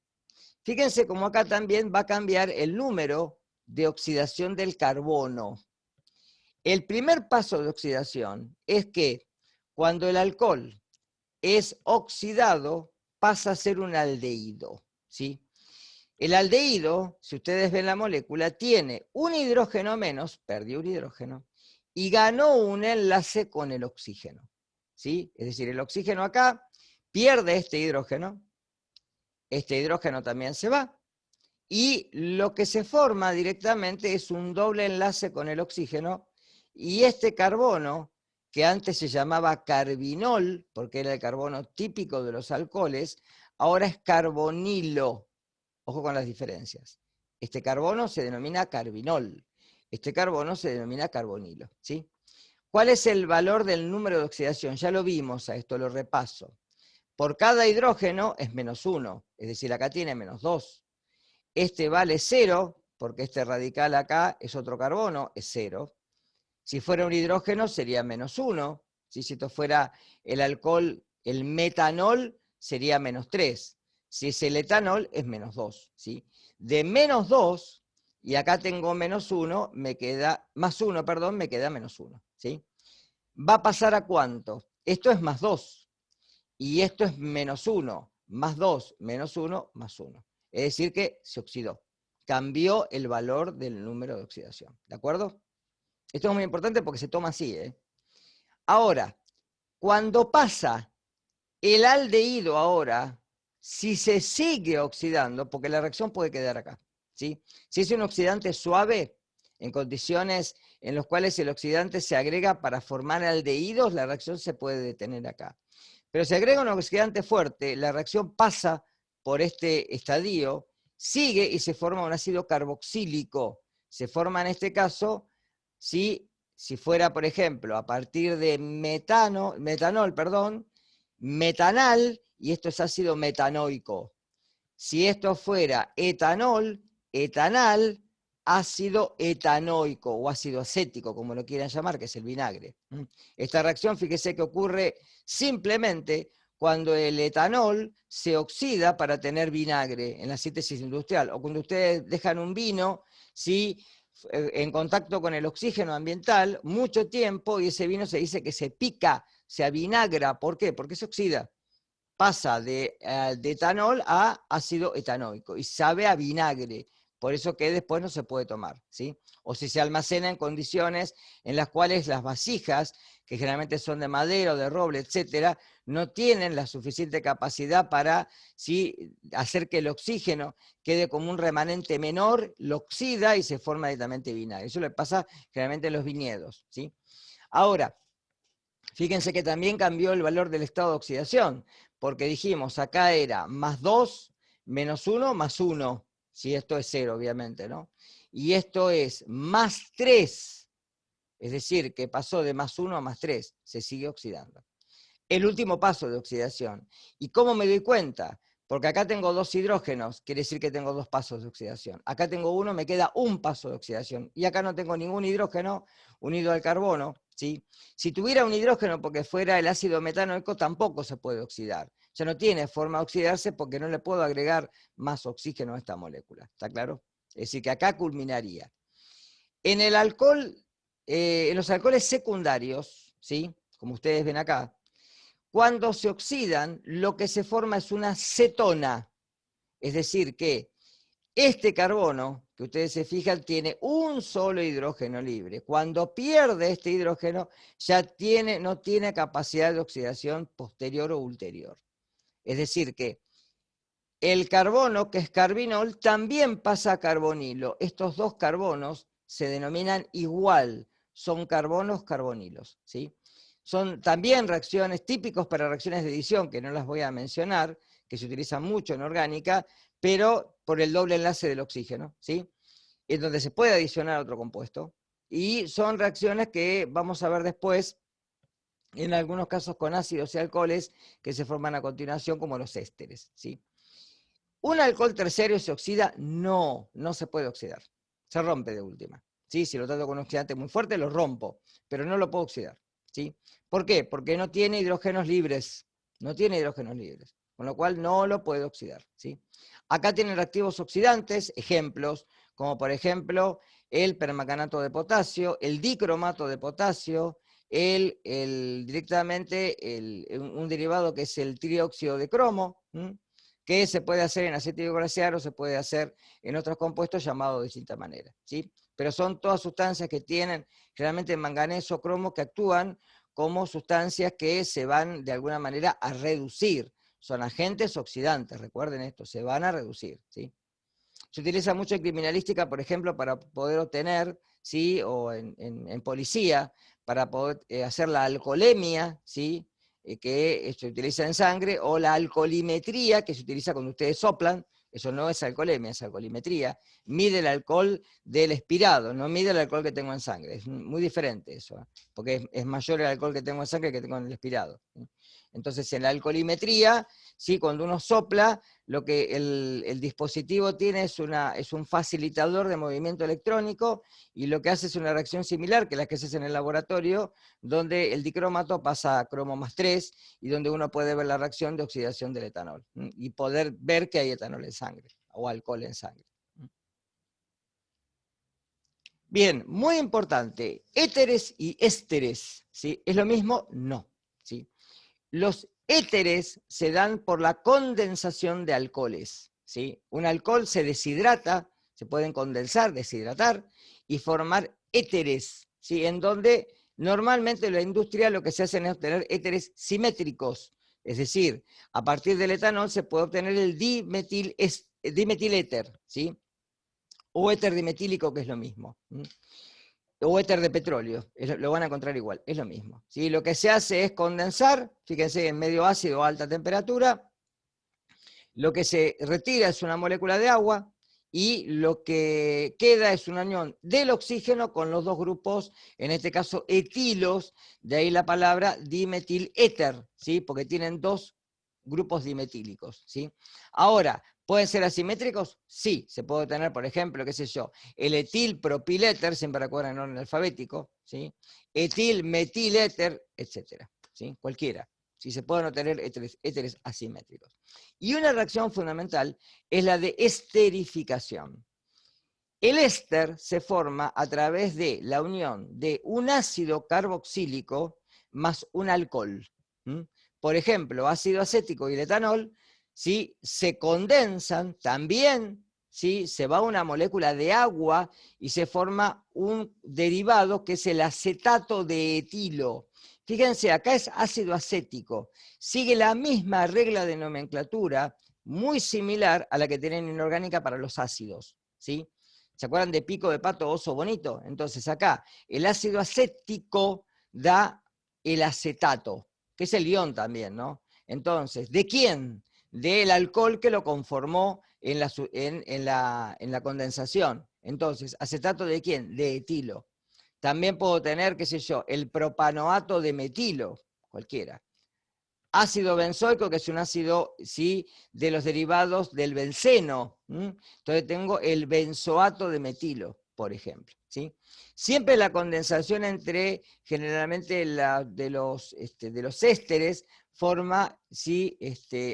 Fíjense cómo acá también va a cambiar el número de oxidación del carbono. El primer paso de oxidación es que cuando el alcohol es oxidado, pasa a ser un aldehído, ¿sí? El aldehído, si ustedes ven la molécula, tiene un hidrógeno menos, perdió un hidrógeno, y ganó un enlace con el oxígeno, ¿sí? Es decir, el oxígeno acá pierde este hidrógeno también se va, y lo que se forma directamente es un doble enlace con el oxígeno, y este carbono, que antes se llamaba carbinol, porque era el carbono típico de los alcoholes, ahora es carbonilo. Ojo con las diferencias. Este carbono se denomina carbinol, este carbono se denomina carbonilo, ¿sí? ¿Cuál es el valor del número de oxidación? Ya lo vimos, a esto lo repaso. Por cada hidrógeno es -1, es decir, acá tiene -2. Este vale 0, porque este radical acá es otro carbono, es 0. Si fuera un hidrógeno sería -1. Si esto fuera el alcohol, el metanol, sería -3. Si es el etanol, es -2. ¿sí? De -2, y acá tengo -1, me queda, +1, perdón, me queda -1. ¿sí? ¿Va a pasar a cuánto? Esto es +2. Y esto es -1, +2, -1, +1. Es decir que se oxidó. Cambió el valor del número de oxidación. ¿De acuerdo? Esto es muy importante porque se toma así. Ahora, cuando pasa el aldehído ahora, si se sigue oxidando, porque la reacción puede quedar acá, ¿sí? Si es un oxidante suave, en condiciones en las cuales el oxidante se agrega para formar aldehídos, la reacción se puede detener acá. Pero si agrega un oxidante fuerte, la reacción pasa por este estadio, sigue y se forma un ácido carboxílico. Se forma en este caso, si fuera, por ejemplo, a partir de metanol, metanal, y esto es ácido metanoico. Si esto fuera etanol, etanal, ácido etanoico o ácido acético, como lo quieran llamar, que es el vinagre. Esta reacción, fíjese que ocurre simplemente cuando el etanol se oxida para tener vinagre en la síntesis industrial, o cuando ustedes dejan un vino, ¿sí? En contacto con el oxígeno ambiental mucho tiempo, y ese vino se dice que se pica, se avinagra. ¿Por qué? Porque se oxida. Pasa de etanol a ácido etanoico y sabe a vinagre, por eso que después no se puede tomar, ¿sí? O si se almacena en condiciones en las cuales las vasijas, que generalmente son de madera o de roble, etcétera, no tienen la suficiente capacidad para, ¿sí?, hacer que el oxígeno quede como un remanente menor, lo oxida y se forma directamente vinagre. Eso le pasa generalmente en los viñedos, ¿sí? Ahora, fíjense que también cambió el valor del estado de oxidación, porque dijimos, acá era +2, -1, +1, si esto es 0, obviamente, ¿no? Y esto es +3, es decir, que pasó de +1 a +3, se sigue oxidando. El último paso de oxidación. ¿Y cómo me doy cuenta? Porque acá tengo 2 hidrógenos, quiere decir que tengo 2 pasos de oxidación. Acá tengo 1, me queda un paso de oxidación. Y acá no tengo ningún hidrógeno unido al carbono, ¿sí? Si tuviera un hidrógeno porque fuera el ácido metanoico, tampoco se puede oxidar. Ya no tiene forma de oxidarse porque no le puedo agregar más oxígeno a esta molécula. ¿Está claro? Es decir, que acá culminaría. En el alcohol, en los alcoholes secundarios, ¿sí?, como ustedes ven acá, cuando se oxidan, lo que se forma es una cetona. Es decir, que este carbono, que ustedes se fijan, tiene un solo hidrógeno libre. Cuando pierde este hidrógeno, ya no tiene capacidad de oxidación posterior o ulterior. Es decir, que el carbono, que es carbinol, también pasa a carbonilo. Estos dos carbonos se denominan igual, son carbonos carbonilos, ¿sí? Son también reacciones típicos para reacciones de adición, que no las voy a mencionar, que se utilizan mucho en orgánica, pero por el doble enlace del oxígeno, ¿sí? Es donde se puede adicionar otro compuesto. Y son reacciones que vamos a ver después, en algunos casos con ácidos y alcoholes, que se forman a continuación como los ésteres, ¿sí? ¿Un alcohol terciario se oxida? No, no se puede oxidar. Se rompe de última. ¿Sí? Si lo trato con un oxidante muy fuerte, lo rompo, pero no lo puedo oxidar. ¿Sí? ¿Por qué? Porque no tiene hidrógenos libres. No tiene hidrógenos libres. Con lo cual no lo puedo oxidar. ¿Sí? Acá tienen reactivos oxidantes, ejemplos, como por ejemplo el permanganato de potasio, el dicromato de potasio, directamente un derivado que es el trióxido de cromo, que se puede hacer en aceite glaciar o se puede hacer en otros compuestos llamados de distinta manera, ¿sí? Pero son todas sustancias que tienen generalmente manganeso o cromo que actúan como sustancias que se van de alguna manera a reducir. Son agentes oxidantes, recuerden esto, se van a reducir, ¿sí? Se utiliza mucho en criminalística, por ejemplo, para poder obtener, ¿sí? O en policía, para poder hacer la alcoholemia, ¿sí? Que se utiliza en sangre, o la alcoholimetría, que se utiliza cuando ustedes soplan. Eso no es alcoholemia, es alcoholimetría. Mide el alcohol del expirado, no mide el alcohol que tengo en sangre. Es muy diferente eso, porque es mayor el alcohol que tengo en sangre que tengo en el expirado. Entonces, en la alcoholimetría, ¿sí? Cuando uno sopla, lo que el dispositivo tiene es un facilitador de movimiento electrónico, y lo que hace es una reacción similar que la que se hace en el laboratorio, donde el dicromato pasa a cromo más 3, y donde uno puede ver la reacción de oxidación del etanol, y poder ver que hay etanol en sangre, o alcohol en sangre. Bien, muy importante, éteres y ésteres, ¿sí? ¿Es lo mismo? No, ¿sí? Los éteres se dan por la condensación de alcoholes, ¿sí? Un alcohol se deshidrata, se pueden condensar, deshidratar, y formar éteres, ¿sí? En donde normalmente en la industria lo que se hace es obtener éteres simétricos, es decir, a partir del etanol se puede obtener el dimetiléter, ¿sí? O éter dimetílico, que es lo mismo. O éter de petróleo, lo van a encontrar igual, es lo mismo, ¿sí? Lo que se hace es condensar, fíjense, en medio ácido a alta temperatura, lo que se retira es una molécula de agua, y lo que queda es una unión del oxígeno con los dos grupos, en este caso etilos, de ahí la palabra dimetiléter, ¿sí? Porque tienen dos grupos dimetílicos, ¿sí? Ahora, ¿pueden ser asimétricos? Sí, se puede tener, por ejemplo, qué sé yo, el etilpropiléter, siempre recuerden en orden alfabético, ¿sí? Etilmetiléter, etcétera, ¿sí? Cualquiera. Si se pueden obtener éteres asimétricos. Y una reacción fundamental es la de esterificación. El éster se forma a través de la unión de un ácido carboxílico más un alcohol. Por ejemplo, ácido acético y el etanol, ¿sí? Se condensan también, ¿sí? Se va una molécula de agua y se forma un derivado que es el acetato de etilo. Fíjense, acá es ácido acético. Sigue la misma regla de nomenclatura, muy similar a la que tienen en inorgánica para los ácidos, ¿sí? ¿Se acuerdan de pico de pato, oso bonito? Entonces acá el ácido acético da el acetato, que es el ion también, ¿no? Entonces, ¿de quién? Del alcohol que lo conformó en la condensación. Entonces, ¿acetato de quién? De etilo. También puedo tener, qué sé yo, el propanoato de metilo, cualquiera. Ácido benzoico, que es un ácido, ¿sí?, de los derivados del benceno. Entonces tengo el benzoato de metilo, por ejemplo, ¿sí? Siempre la condensación entre, generalmente, de los ésteres forma, ¿sí?,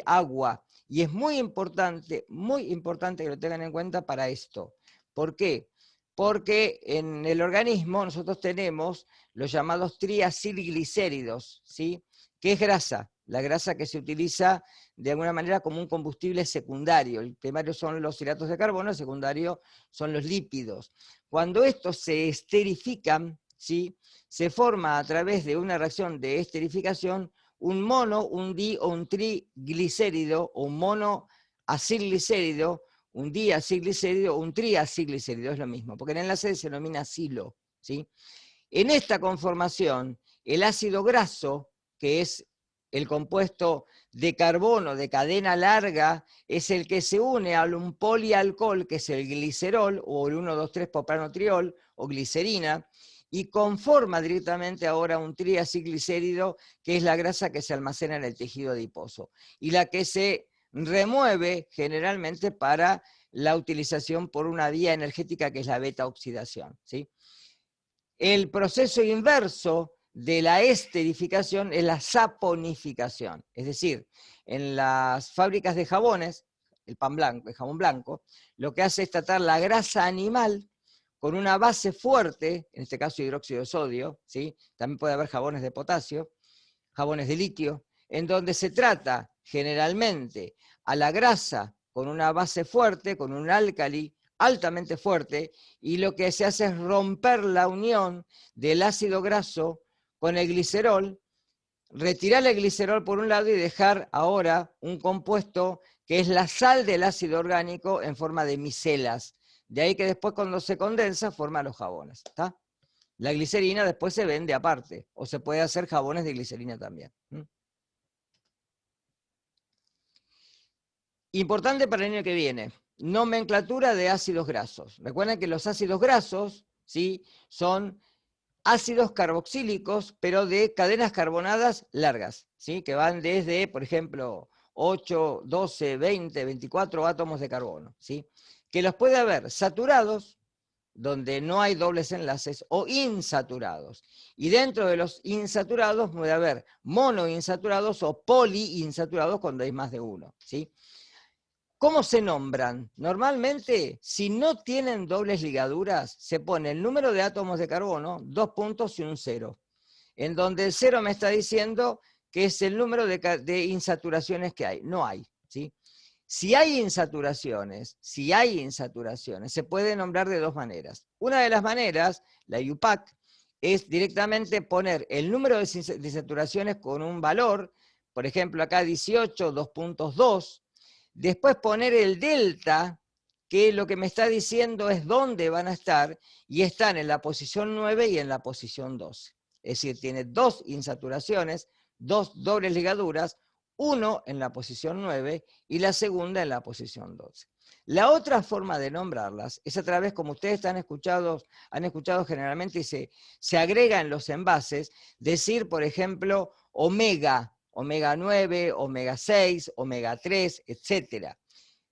agua. Y es muy importante que lo tengan en cuenta para esto. ¿Por qué? Porque en el organismo nosotros tenemos los llamados triacilglicéridos, ¿sí?, que es grasa. la grasa que se utiliza de alguna manera como un combustible secundario. El primario son los hidratos de carbono, el secundario son los lípidos. Cuando estos se esterifican, ¿sí?, se forma a través de una reacción de esterificación un mono, un di o un triglicérido, o un monoacilglicérido, un diacilglicérido o un triacilglicérido, es lo mismo, porque el enlace se denomina silo, ¿sí? En esta conformación, el ácido graso, que es el compuesto de carbono de cadena larga, es el que se une a un polialcohol, que es el glicerol, o el 1,2,3-propranotriol, o glicerina, y conforma directamente ahora un triacilglicérido, que es la grasa que se almacena en el tejido adiposo, y la que se remueve generalmente para la utilización por una vía energética que es la beta-oxidación, ¿sí? El proceso inverso de la esterificación es la saponificación, es decir, en las fábricas de jabones, el pan blanco, el jabón blanco, lo que hace es tratar la grasa animal con una base fuerte, en este caso hidróxido de sodio, ¿sí? También puede haber jabones de potasio, jabones de litio, en donde se trata generalmente a la grasa con una base fuerte, con un álcali altamente fuerte, y lo que se hace es romper la unión del ácido graso con el glicerol, retirar el glicerol por un lado y dejar ahora un compuesto que es la sal del ácido orgánico en forma de micelas. De ahí que después cuando se condensa forma los jabones, ¿está? La glicerina después se vende aparte, o se puede hacer jabones de glicerina también. Importante para el año que viene, nomenclatura de ácidos grasos. Recuerden que los ácidos grasos, ¿sí?, son ácidos carboxílicos, pero de cadenas carbonadas largas, ¿sí?, que van desde, por ejemplo, 8, 12, 20, 24 átomos de carbono, ¿sí?, que los puede haber saturados, donde no hay dobles enlaces, o insaturados. Y dentro de los insaturados puede haber monoinsaturados o poliinsaturados cuando hay más de uno, ¿sí? ¿Cómo se nombran? Normalmente, si no tienen dobles ligaduras, se pone el número de átomos de carbono, 2 puntos y un 0, en donde el 0 me está diciendo que es el número de insaturaciones que hay. No hay, ¿sí? Si hay insaturaciones, se puede nombrar de dos maneras. Una de las maneras, la IUPAC, es directamente poner el número de insaturaciones con un valor, por ejemplo acá 18, 2.2, después poner el delta, que lo que me está diciendo es dónde van a estar, y están en la posición 9 y en la posición 12. Es decir, tiene dos insaturaciones, dos dobles ligaduras, uno en la posición 9 y la segunda en la posición 12. La otra forma de nombrarlas es a través, como ustedes han escuchado generalmente y se agrega en los envases, decir, por ejemplo, omega 9, omega 6, omega 3, etc.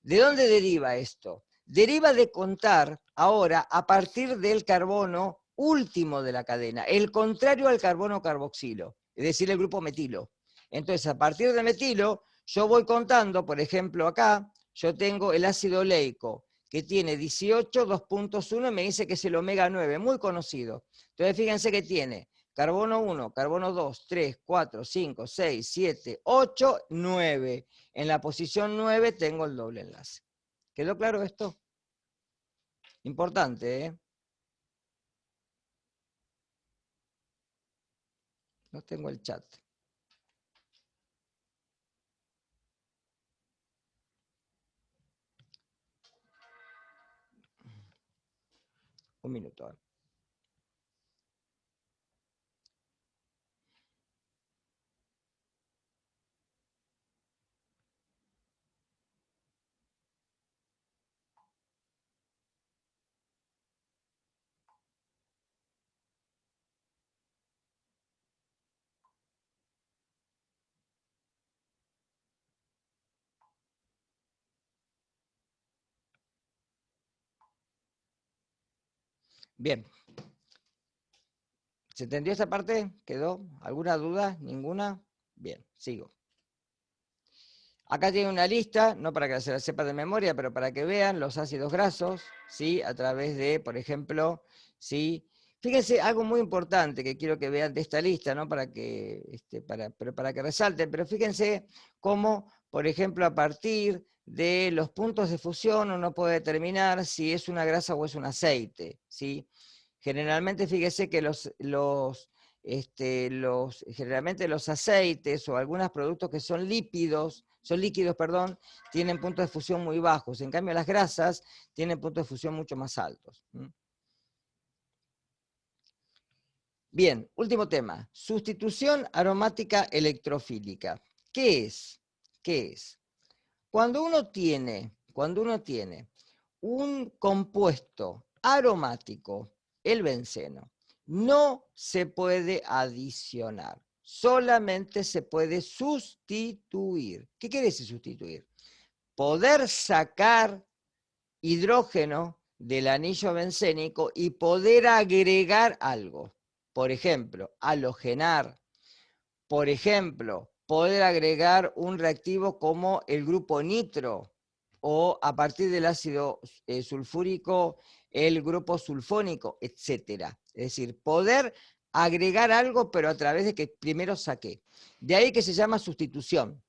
¿De dónde deriva esto? Deriva de contar ahora a partir del carbono último de la cadena, el contrario al carbono carboxilo, es decir, el grupo metilo. Entonces, a partir de metilo, yo voy contando, por ejemplo, acá, yo tengo el ácido oleico, que tiene 18, 2.1, y me dice que es el omega 9, muy conocido. Entonces, fíjense que tiene carbono 1, carbono 2, 3, 4, 5, 6, 7, 8, 9. En la posición 9 tengo el doble enlace. ¿Quedó claro esto? Importante, ¿eh? No tengo el chat. Un minuto. Bien. ¿Se entendió esta parte? ¿Quedó? ¿Alguna duda? ¿Ninguna? Bien, sigo. Acá tiene una lista, no para que se la sepa de memoria, pero para que vean los ácidos grasos, ¿sí?, a través de, por ejemplo, ¿sí?, Fíjense algo muy importante que quiero que vean de esta lista, ¿no? Para que, para que resalten, pero fíjense cómo, por ejemplo, a partir de los puntos de fusión uno puede determinar si es una grasa o es un aceite, ¿sí? Generalmente fíjese que generalmente los aceites o algunos productos que son líquidos, perdón, tienen puntos de fusión muy bajos. En cambio, las grasas tienen puntos de fusión mucho más altos. Bien, último tema. Sustitución aromática electrofílica. ¿Qué es? ¿Qué es? Cuando uno tiene un compuesto aromático, el benceno, no se puede adicionar, solamente se puede sustituir. ¿Qué quiere decir sustituir? Poder sacar hidrógeno del anillo bencénico y poder agregar algo. Por ejemplo, halogenar. Por ejemplo, poder agregar un reactivo como el grupo nitro, o a partir del ácido sulfúrico, el grupo sulfónico, etc. Es decir, poder agregar algo, pero a través de que primero saqué. De ahí que se llama sustitución.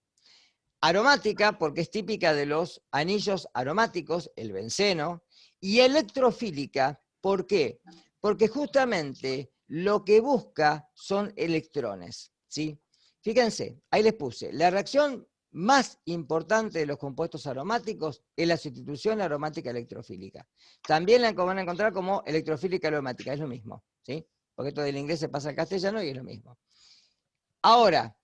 Aromática, porque es típica de los anillos aromáticos, el benceno, y electrofílica, ¿por qué? Porque justamente lo que busca son electrones, ¿sí? Fíjense, ahí les puse, la reacción más importante de los compuestos aromáticos es la sustitución aromática electrofílica. También la van a encontrar como electrofílica aromática, es lo mismo, ¿sí? Porque esto del inglés se pasa al castellano y es lo mismo. Ahora,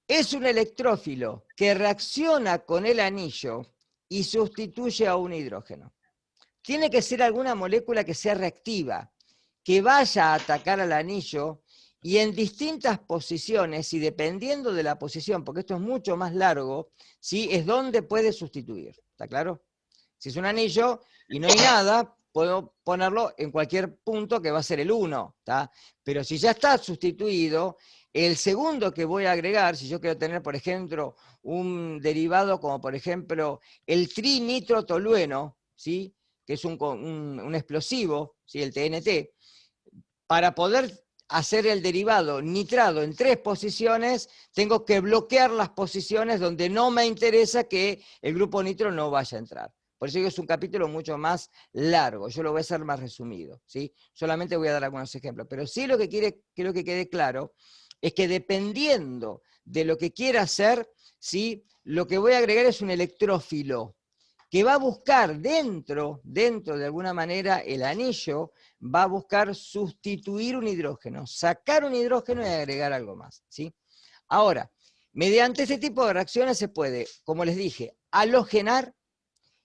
es un electrófilo que reacciona con el anillo y sustituye a un hidrógeno. Tiene que ser alguna molécula que sea reactiva, que vaya a atacar al anillo y en distintas posiciones, y dependiendo de la posición, porque esto es mucho más largo, ¿sí? Es donde puede sustituir. ¿Está claro? Si es un anillo y no hay nada, puedo ponerlo en cualquier punto que va a ser el 1, ¿tá? Pero si ya está sustituido, el segundo que voy a agregar, si yo quiero tener, por ejemplo, un derivado como por ejemplo el trinitrotolueno, ¿sí? Que es un explosivo, ¿sí? El TNT, para poder hacer el derivado nitrado en 3 posiciones, tengo que bloquear las posiciones donde no me interesa que el grupo nitro no vaya a entrar. Por eso es un capítulo mucho más largo, yo lo voy a hacer más resumido, ¿sí? Solamente voy a dar algunos ejemplos, pero sí lo que quiero que quede claro es que dependiendo de lo que quiera hacer, ¿sí? Lo que voy a agregar es un electrófilo, que va a buscar dentro de alguna manera el anillo, va a buscar sustituir un hidrógeno, sacar un hidrógeno y agregar algo más, ¿sí? Ahora, mediante este tipo de reacciones se puede, como les dije, halogenar,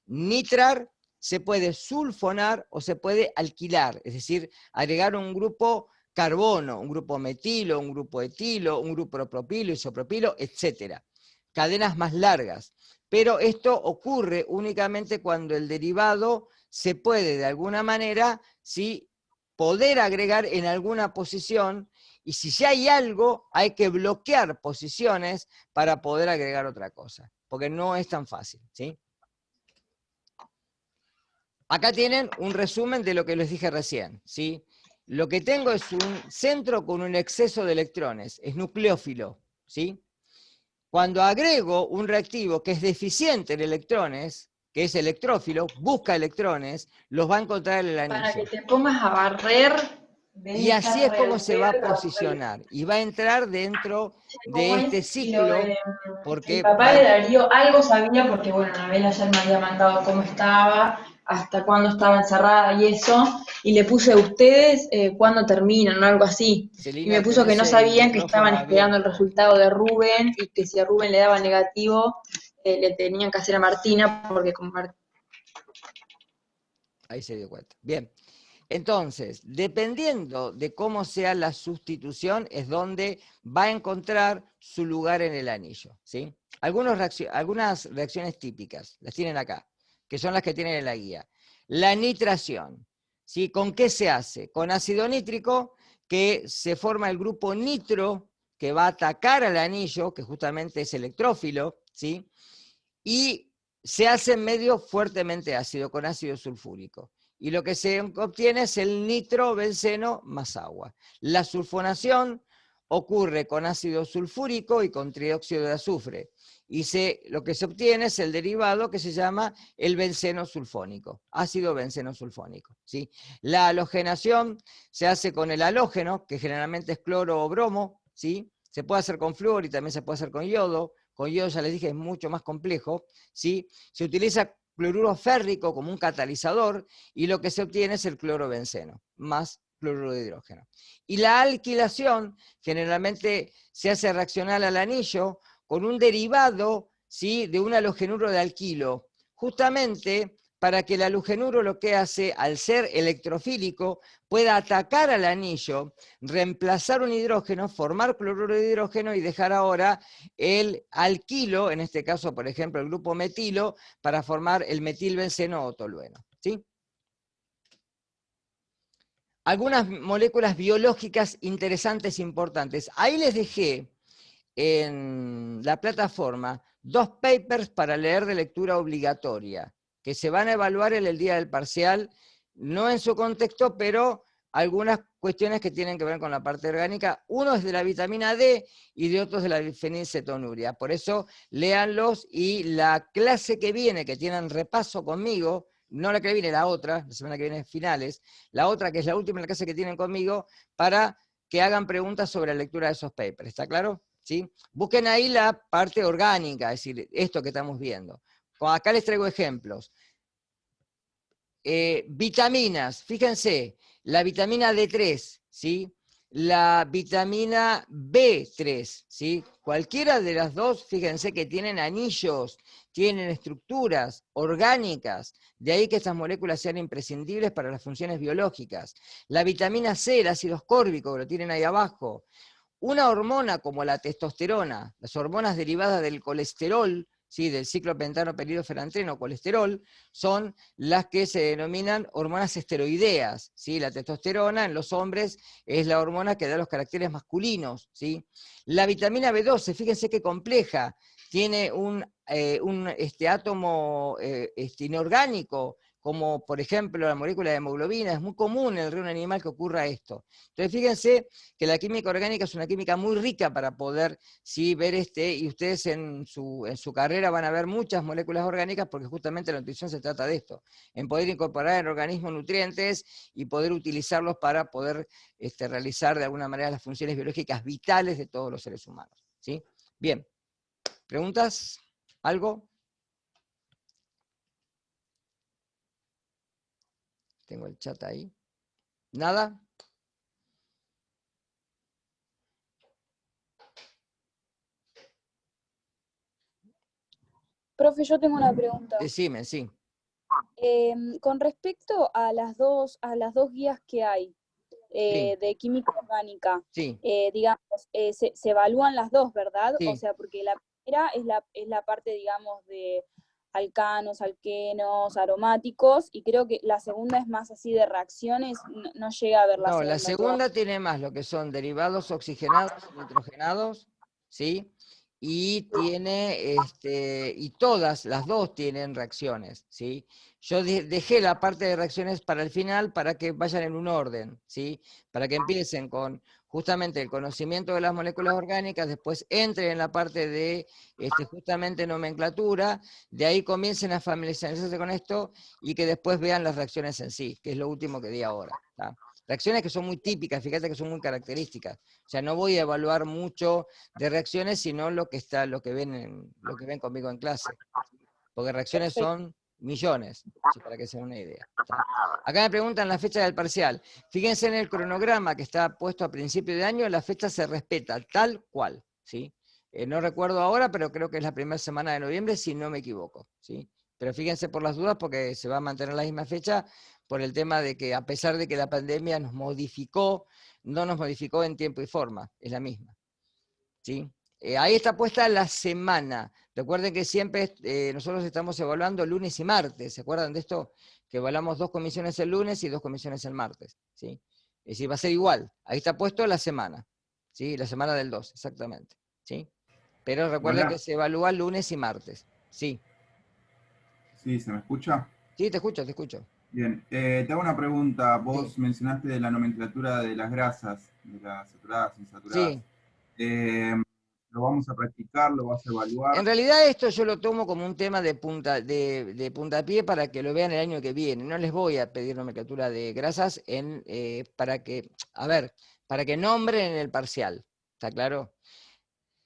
nitrar, se puede sulfonar o se puede alquilar, es decir, agregar un grupo carbono, un grupo metilo, un grupo etilo, un grupo propilo, isopropilo, etc. Cadenas más largas. Pero esto ocurre únicamente cuando el derivado se puede de alguna manera, ¿sí?, poder agregar en alguna posición, y si ya hay algo, hay que bloquear posiciones para poder agregar otra cosa, porque no es tan fácil, ¿sí? Acá tienen un resumen de lo que les dije recién, ¿sí? Lo que tengo es un centro con un exceso de electrones, es nucleófilo, ¿sí? Cuando agrego un reactivo que es deficiente en electrones, que es electrófilo, busca electrones, los va a encontrar en el anillo. Para que te pongas a barrer, Y así es como se va a posicionar. Y va a entrar dentro de este ciclo, porque el papá de Darío algo sabía, porque bueno, Anabel ayer me había mandado cómo estaba, hasta cuándo estaba encerrada y eso, y le puse a ustedes cuándo terminan o algo así. Celina, Y me puso que no tenés el sabían, que estaban micrófono esperando el abierto. resultado de Rubén y que si a Rubén le daba negativo, le tenían que hacer a Martina, porque como Ahí se dio cuenta. Bien. Entonces, dependiendo de cómo sea la sustitución, es donde va a encontrar su lugar en el anillo, ¿sí? Algunas reacciones típicas, las tienen acá, que son las que tienen en la guía. La nitración, ¿sí? ¿Con qué se hace? Con ácido nítrico, que se forma el grupo nitro, que va a atacar al anillo, que justamente es electrófilo, ¿sí? Y se hace en medio fuertemente ácido, con ácido sulfúrico. y lo que se obtiene es el nitrobenceno más agua. La sulfonación ocurre con ácido sulfúrico y con trióxido de azufre, y lo que se obtiene es el derivado que se llama el benceno sulfónico, ácido benceno sulfónico, ¿sí? La halogenación se hace con el halógeno, que generalmente es cloro o bromo, ¿sí? Se puede hacer con flúor y también se puede hacer con yodo. Con yodo, ya les dije, es mucho más complejo, ¿sí? Se utiliza cloruro férrico como un catalizador y lo que se obtiene es el clorobenceno, más cloruro de hidrógeno. Y la alquilación generalmente se hace reaccionar al anillo con un derivado, ¿sí?, de un halogenuro de alquilo, justamente para que el halogenuro lo que hace, al ser electrofílico, pueda atacar al anillo, reemplazar un hidrógeno, formar cloruro de hidrógeno y dejar ahora el alquilo, en este caso, por ejemplo, el grupo metilo, para formar el metilbenceno o tolueno, ¿sí? Algunas moléculas biológicas interesantes e importantes. Ahí les dejé en la plataforma 2 papers para leer de lectura obligatoria, que se van a evaluar en el día del parcial, no en su contexto, pero algunas cuestiones que tienen que ver con la parte orgánica. Uno es de la vitamina D y de otros de la fenilcetonuria. Por eso, léanlos, y la clase que viene, que tienen repaso conmigo, no la que viene, la otra, la semana que viene finales, la otra que es la última clase que tienen conmigo, para que hagan preguntas sobre la lectura de esos papers. ¿Está claro? ¿Sí? Busquen ahí la parte orgánica, es decir, esto que estamos viendo. Acá les traigo ejemplos. Vitaminas, fíjense, la vitamina D3, ¿sí? La vitamina B3, ¿sí? Cualquiera de las dos, fíjense que tienen anillos, tienen estructuras orgánicas, de ahí que estas moléculas sean imprescindibles para las funciones biológicas. La vitamina C, el ácido ascórbico, que lo tienen ahí abajo. Una hormona como la testosterona, las hormonas derivadas del colesterol, ¿sí?, del ciclo pentano-peridoferantreno, colesterol, son las que se denominan hormonas esteroideas, ¿sí? La testosterona en los hombres es la hormona que da los caracteres masculinos, ¿sí? La vitamina B12, fíjense qué compleja, tiene un átomo inorgánico, como por ejemplo la molécula de hemoglobina. Es muy común en el reino animal que ocurra esto. Entonces fíjense que la química orgánica es una química muy rica para poder, sí, ver y ustedes en su carrera van a ver muchas moléculas orgánicas, porque justamente la nutrición se trata de esto, en poder incorporar en el organismo nutrientes y poder utilizarlos para poder realizar de alguna manera las funciones biológicas vitales de todos los seres humanos, ¿sí? Bien, ¿preguntas? ¿Algo? Tengo el chat ahí. ¿Nada? Profe, yo tengo una pregunta. Decime, sí. Con respecto a las dos guías que hay Sí, de química orgánica, sí, digamos, se evalúan las dos, ¿verdad? O sí. sea, porque la primera es la parte, digamos, de alcanos, alquenos, aromáticos, y creo que la segunda es más así de reacciones, no llega a ver la No, la segunda todavía. segunda tiene más lo que son derivados oxigenados y nitrogenados, ¿sí? Y tiene, y todas, las dos tienen reacciones, ¿sí? Yo dejé la parte de reacciones para el final para que vayan en un orden, ¿sí? Para que empiecen con justamente el conocimiento de las moléculas orgánicas, después entren en la parte de justamente nomenclatura, de ahí comiencen a familiarizarse con esto y que después vean las reacciones en sí, que es lo último que di ahora, ¿tá? Reacciones que son muy típicas, fíjate que son muy características. O sea, no voy a evaluar mucho de reacciones, sino lo que ven conmigo en clase. Porque reacciones Perfecto. son millones, ¿sí?, para que se den una idea. ¿Tá? Acá me preguntan la fecha del parcial. Fíjense en el cronograma que está puesto a principio de año, la fecha se respeta tal cual, ¿sí? No recuerdo ahora, pero creo que es la primera semana de noviembre, si no me equivoco, ¿sí? Pero fíjense por las dudas, porque se va a mantener la misma fecha, por el tema de que a pesar de que la pandemia nos modificó, no nos modificó en tiempo y forma, es la misma, ¿sí? Ahí está puesta la semana. Recuerden que siempre nosotros estamos evaluando lunes y martes. ¿Se acuerdan de esto? Que evaluamos 2 comisiones el lunes y 2 comisiones el martes, ¿sí? Es decir, va a ser igual. Ahí está puesto la semana, ¿sí? La semana del 2, exactamente, ¿sí? Pero recuerden que Hola, se evalúa lunes y martes. Sí, sí, ¿se me escucha? sí, te escucho, te escucho. Bien, te hago una pregunta. Vos Sí, mencionaste de la nomenclatura de las grasas, de las saturadas, insaturadas. sí. Eh, ¿Lo vamos a practicar? ¿Lo vas a evaluar? En realidad esto yo lo tomo como un tema de puntapié para que lo vean el año que viene. No les voy a pedir nomenclatura de grasas para que, a ver, para que nombren en el parcial. ¿Está claro?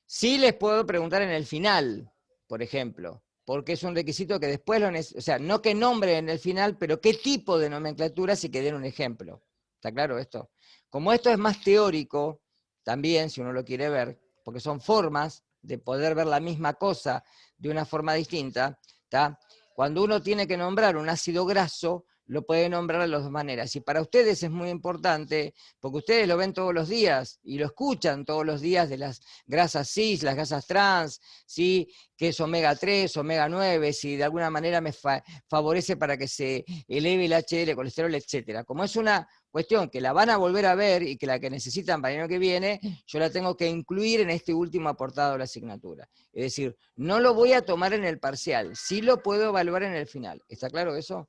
Sí les puedo preguntar en el final, por ejemplo, porque es un requisito que después o sea, no que nombren en el final, pero qué tipo de nomenclatura si que den un ejemplo. ¿Está claro esto? Como esto es más teórico, también, si uno lo quiere ver, porque son formas de poder ver la misma cosa de una forma distinta, ¿está? Cuando uno tiene que nombrar un ácido graso, lo puede nombrar de las dos maneras. Y para ustedes es muy importante, porque ustedes lo ven todos los días y lo escuchan todos los días de las grasas cis, las grasas trans, ¿sí? Que es omega 3, omega 9, si de alguna manera me favorece para que se eleve el HDL, colesterol, etcétera. Como es una cuestión que la van a volver a ver y que la que necesitan para el año que viene, yo la tengo que incluir en este último aportado de la asignatura. Es decir, no lo voy a tomar en el parcial, sí lo puedo evaluar en el final. ¿Está claro eso?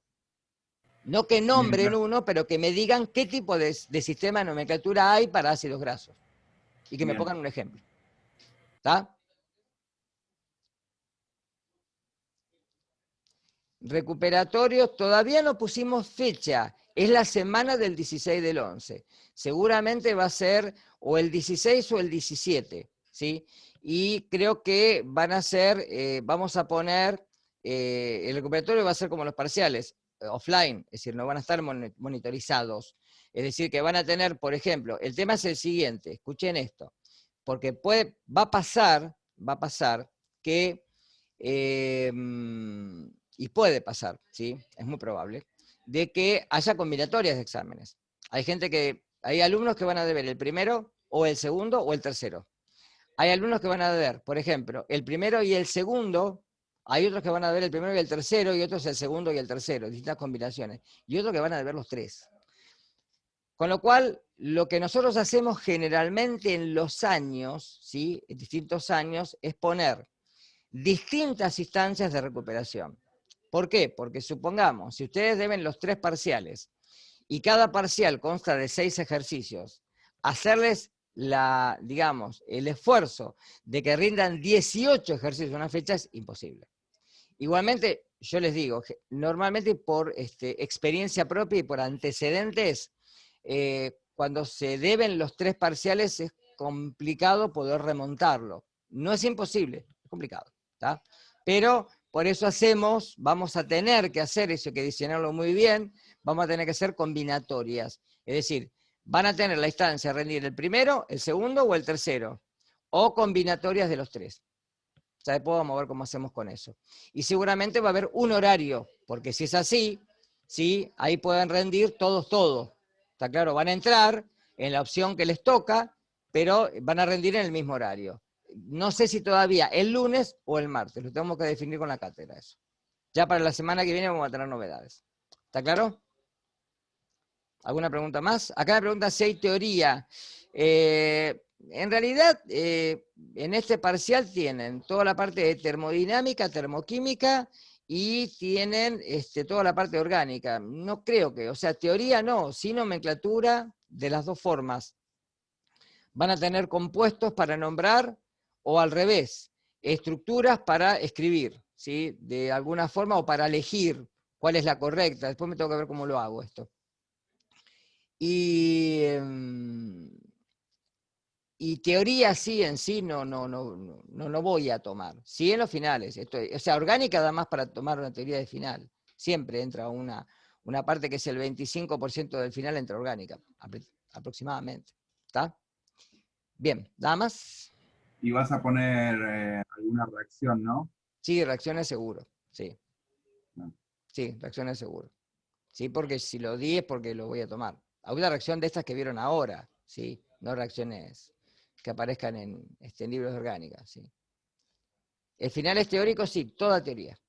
No que Bien, nombren uno, pero que me digan qué tipo de sistema de nomenclatura hay para ácidos grasos. Y que me bien. pongan un ejemplo. ¿Está? Recuperatorios, todavía no pusimos fecha. Es la semana del 16 del 11. Seguramente va a ser o el 16 o el 17. ¿Sí? Y creo que van a ser, vamos a poner, el recuperatorio va a ser como los parciales, offline, es decir, no van a estar monitorizados. Es decir, que van a tener, por ejemplo, el tema es el siguiente, escuchen esto, porque va a pasar que y puede pasar, ¿sí? Es muy probable, de que haya combinatorias de exámenes. Hay alumnos que van a deber el primero, o el segundo, o el tercero. Hay alumnos que van a deber, por ejemplo, el primero y el segundo, hay otros que van a deber el primero y el tercero, y otros el segundo y el tercero, distintas combinaciones, y otros que van a deber los tres. Con lo cual, lo que nosotros hacemos generalmente en los años, ¿sí? En distintos años, es poner distintas instancias de recuperación. ¿Por qué? Porque supongamos, si ustedes deben los 3 parciales y cada parcial consta de 6 ejercicios, hacerles digamos, el esfuerzo de que rindan 18 ejercicios en una fecha es imposible. Igualmente, yo les digo, normalmente por experiencia propia y por antecedentes, cuando se deben los 3 parciales es complicado poder remontarlo. No es imposible, es complicado. ¿Tá? Pero por eso vamos a tener que hacer eso, hay que diseñarlo muy bien, vamos a tener que hacer combinatorias. Es decir, van a tener la instancia de rendir el primero, el segundo o el tercero, o combinatorias de los 3. Ya después vamos a ver cómo hacemos con eso. Y seguramente va a haber un horario, porque si es así, ¿sí? Ahí pueden rendir todos. ¿Está claro? Van a entrar en la opción que les toca, pero van a rendir en el mismo horario. No sé si todavía el lunes o el martes, lo tenemos que definir con la cátedra eso. Ya para la semana que viene vamos a tener novedades. ¿Está claro? ¿Alguna pregunta más? Acá me pregunta si hay teoría. En realidad, en este parcial tienen toda la parte de termodinámica, termoquímica, y tienen toda la parte orgánica. No creo que, o sea, teoría no, sí nomenclatura de las dos formas. Van a tener compuestos para nombrar o al revés, estructuras para escribir, ¿sí? De alguna forma o para elegir cuál es la correcta. Después me tengo que ver cómo lo hago esto. Y teoría sí en sí no voy a tomar. Sí en los finales. O sea, orgánica da más para tomar una teoría de final. Siempre entra una parte que es el 25% del final entra orgánica, aproximadamente. ¿Está? Bien, nada más. Y vas a poner alguna reacción, ¿no? Sí, reacciones seguro. Sí. No. Sí, reacciones seguro. Sí, porque si lo di es porque lo voy a tomar. Alguna reacción de estas que vieron ahora, ¿sí? No reacciones que aparezcan en libros de orgánica, ¿sí? El final es teórico, sí, toda teoría.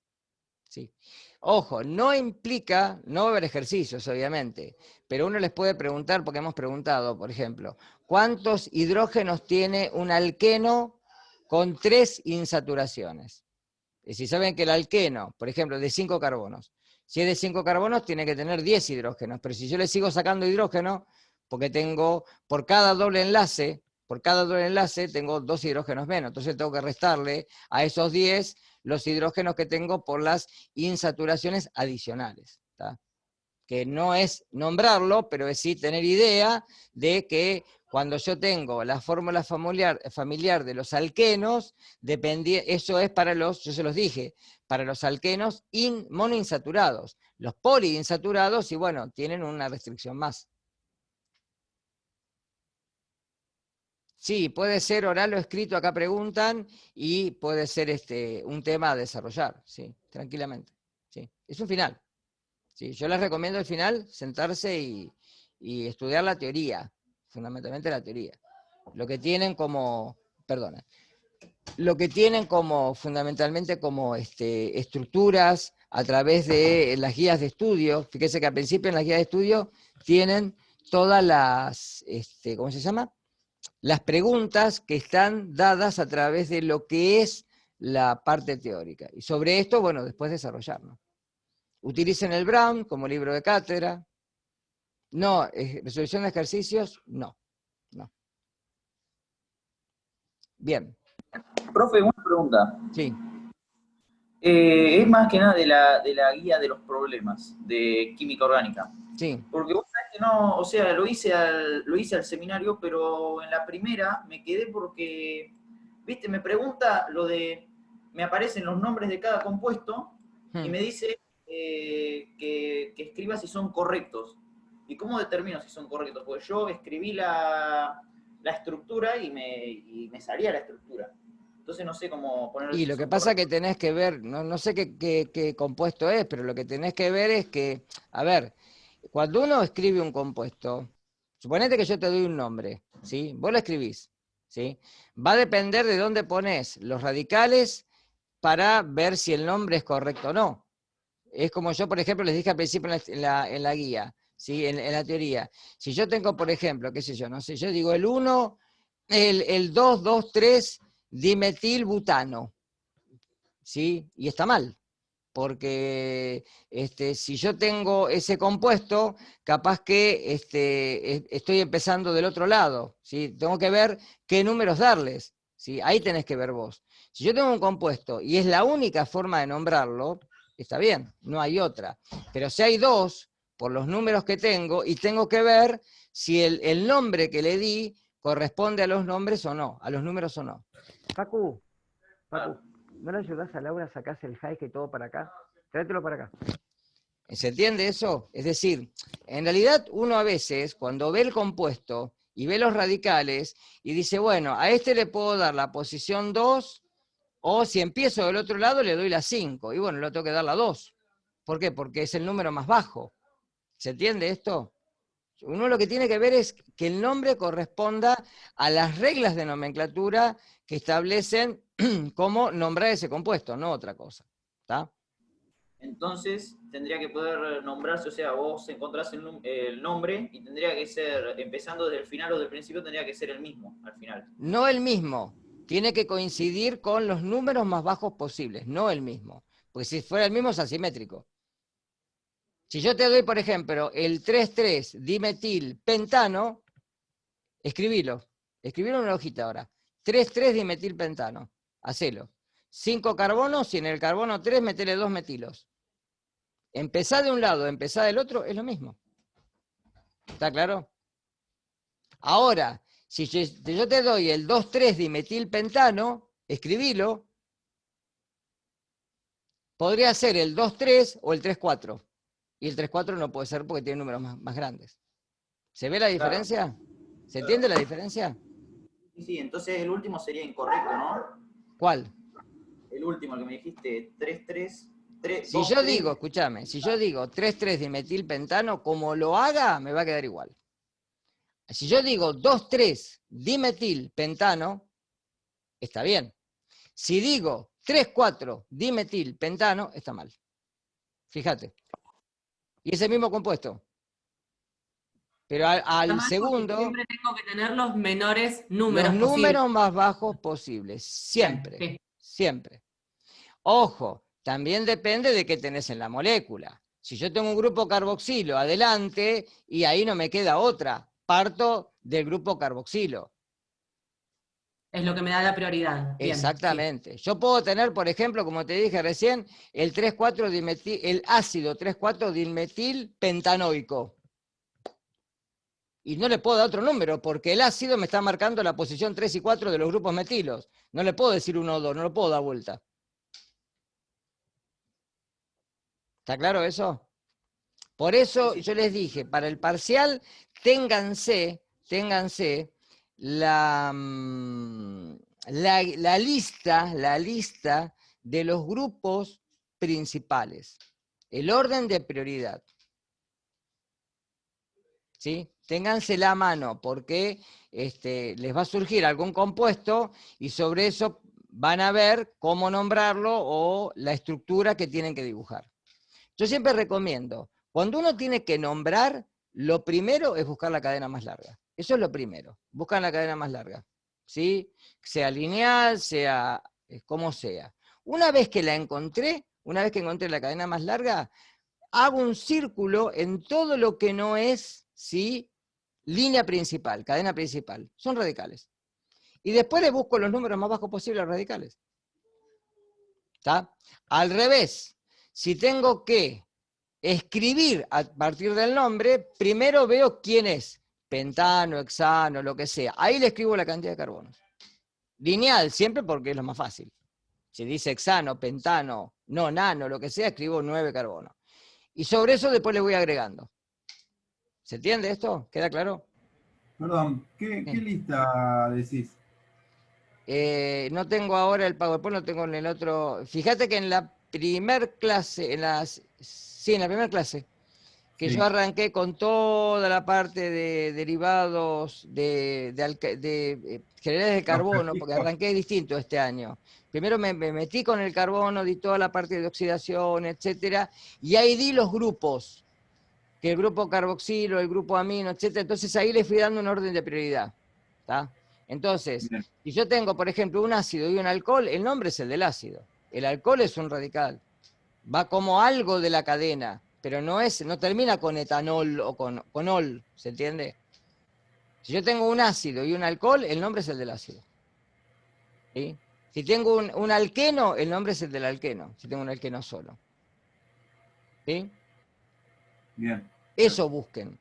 ¿Sí? Ojo, no implica, no va a haber ejercicios, obviamente, pero uno les puede preguntar, porque hemos preguntado, por ejemplo, ¿cuántos hidrógenos tiene un alqueno con 3 insaturaciones? Si saben que el alqueno, por ejemplo, de 5 carbonos, Si es de 5 carbonos, tiene que tener 10 hidrógenos, pero si yo le sigo sacando hidrógeno, porque tengo, por cada doble enlace, tengo 2 hidrógenos menos, entonces tengo que restarle a esos 10 los hidrógenos que tengo por las insaturaciones adicionales, ¿tá? Que no es nombrarlo, pero es sí tener idea de que cuando yo tengo la fórmula familiar de los alquenos, eso es para los, yo se los dije, para los alquenos monoinsaturados. Los poliinsaturados, y bueno, tienen una restricción más. Sí, puede ser oral o escrito, acá preguntan, y puede ser un tema a desarrollar, sí, tranquilamente. Sí. Es un final. Sí, yo les recomiendo al final sentarse y estudiar la teoría, fundamentalmente la teoría. Lo que tienen como, fundamentalmente como estructuras a través de las guías de estudio. Fíjense que al principio en las guías de estudio tienen todas las, ¿cómo se llama? Las preguntas que están dadas a través de lo que es la parte teórica. Y sobre esto, bueno, después desarrollarlo. Utilicen el Brown como libro de cátedra. No, resolución de ejercicios, no. Bien. Profe, una pregunta. Sí. Es más que nada de la guía de los problemas de química orgánica. Sí. Porque vos sabés que no, o sea, lo hice al seminario, pero en la primera me quedé porque, viste, me pregunta me aparecen los nombres de cada compuesto y me dice que escriba si son correctos. ¿Y cómo determino si son correctos? Porque yo escribí la estructura y me salía la estructura. Entonces no sé cómo ponerlo. Y lo que pasa es que tenés que ver, no sé qué compuesto es, pero lo que tenés que ver es que, a ver, cuando uno escribe un compuesto, suponete que yo te doy un nombre, ¿sí? Vos lo escribís, ¿sí? Va a depender de dónde pones los radicales para ver si el nombre es correcto o no. Es como yo, por ejemplo, les dije al principio en la guía, ¿sí? En la teoría. Si yo tengo, por ejemplo, qué sé yo, no sé, yo digo el 1, el 2, 2, 3, dimetilbutano, ¿sí? Y está mal, porque si yo tengo ese compuesto, capaz que estoy empezando del otro lado, ¿sí? Tengo que ver qué números darles, ¿sí? Ahí tenés que ver vos. Si yo tengo un compuesto y es la única forma de nombrarlo, está bien, no hay otra. Pero si hay dos, por los números que tengo, y tengo que ver si el nombre que le di corresponde a los nombres o no, a los números o no. Facu, ¿no le ayudás a Laura a sacarse el hike y todo para acá? Tráetelo para acá. ¿Se entiende eso? Es decir, en realidad uno a veces, cuando ve el compuesto y ve los radicales, y dice, bueno, a este le puedo dar la posición 2, o si empiezo del otro lado le doy la 5, y bueno, le tengo que dar la 2. ¿Por qué? Porque es el número más bajo. ¿Se entiende esto? Uno lo que tiene que ver es que el nombre corresponda a las reglas de nomenclatura que establecen cómo nombrar ese compuesto, no otra cosa. ¿Está? Entonces tendría que poder nombrarse, o sea, vos encontrás el nombre y tendría que ser, empezando desde el final o del principio, tendría que ser el mismo al final. No el mismo, tiene que coincidir con los números más bajos posibles, no el mismo. Porque si fuera el mismo es asimétrico. Si yo te doy, por ejemplo, el 3,3 dimetilpentano, escribilo en una hojita ahora. 3,3 dimetilpentano, hacelo. 5 carbonos y en el carbono 3 metele 2 metilos. Empezá de un lado, empezá del otro, es lo mismo. ¿Está claro? Ahora, si yo te doy el 2,3 dimetilpentano, escribilo, podría ser el 2,3 o el 3,4. Y el 3,4 no puede ser porque tiene números más grandes. ¿Se ve la diferencia? Claro. ¿Se entiende la diferencia? Sí, entonces el último sería incorrecto, ¿no? ¿Cuál? El último, el que me dijiste, 3,3... Si yo digo, escúchame, si yo digo 3,3 dimetilpentano, como lo haga, me va a quedar igual. Si yo digo 2,3 dimetilpentano, está bien. Si digo 3,4 dimetilpentano, está mal. Fíjate. Y es el mismo compuesto. Pero al segundo... Siempre tengo que tener los menores números los números más bajos posibles. Siempre. Sí. Siempre. Ojo, también depende de qué tenés en la molécula. Si yo tengo un grupo carboxilo adelante, y ahí no me queda otra, parto del grupo carboxilo. Es lo que me da la prioridad. Bien, Exactamente. Yo puedo tener, por ejemplo, como te dije recién, el ácido 3,4-dimetil pentanoico. Y no le puedo dar otro número, porque el ácido me está marcando la posición 3 y 4 de los grupos metilos. No le puedo decir 1 o 2, no lo puedo dar vuelta. ¿Está claro eso? Por eso yo les dije, para el parcial, ténganse la lista de los grupos principales, el orden de prioridad. ¿Sí? Téngansela a mano, porque les va a surgir algún compuesto y sobre eso van a ver cómo nombrarlo o la estructura que tienen que dibujar. Yo siempre recomiendo, cuando uno tiene que nombrar, lo primero es buscar la cadena más larga. Eso es lo primero, buscan la cadena más larga. ¿Sí? Sea lineal, sea como sea. Una vez que la encontré, una vez que encontré la cadena más larga, hago un círculo en todo lo que no es, ¿sí?, línea principal, cadena principal. Son radicales. Y después le busco los números más bajos posibles a los radicales. ¿Está? Al revés, si tengo que escribir a partir del nombre, primero veo quién es. Pentano, hexano, lo que sea. Ahí le escribo la cantidad de carbonos. Lineal, siempre porque es lo más fácil. Si dice hexano, pentano, no, nano, lo que sea, escribo 9 carbonos. Y sobre eso después le voy agregando. ¿Se entiende esto? ¿Queda claro? Perdón, ¿qué lista decís? No tengo ahora el PowerPoint, lo tengo en el otro. Fíjate que en la primer clase, en la primera clase, que Sí. yo arranqué con toda la parte de derivados de generales de carbono, porque arranqué distinto este año. Primero me metí con el carbono, di toda la parte de oxidación, etcétera, y ahí di los grupos, que el grupo carboxilo, el grupo amino, etcétera. Entonces ahí le fui dando un orden de prioridad. ¿Está? Entonces, Bien. si yo tengo, por ejemplo, un ácido y un alcohol, el nombre es el del ácido. El alcohol es un radical. Va como algo de la cadena, pero no termina con etanol o con ol, ¿se entiende? Si yo tengo un ácido y un alcohol, el nombre es el del ácido. ¿Sí? Si tengo un alqueno, el nombre es el del alqueno, si tengo un alqueno solo. ¿Sí? Bien. Eso busquen,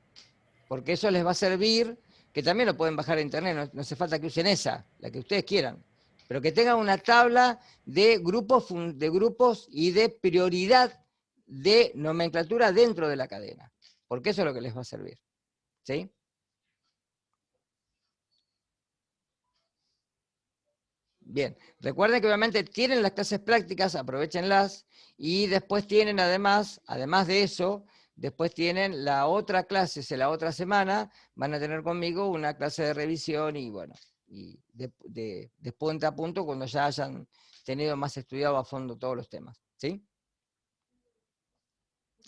porque eso les va a servir, que también lo pueden bajar a internet, no hace falta que usen esa, la que ustedes quieran, pero que tengan una tabla de grupos y de prioridad de nomenclatura dentro de la cadena, porque eso es lo que les va a servir. ¿Sí? Bien, recuerden que obviamente tienen las clases prácticas, aprovechenlas, y después tienen además de eso, después tienen la otra clase, la otra semana, van a tener conmigo una clase de revisión y bueno, y de punta a punto cuando ya hayan tenido más estudiado a fondo todos los temas. ¿Sí?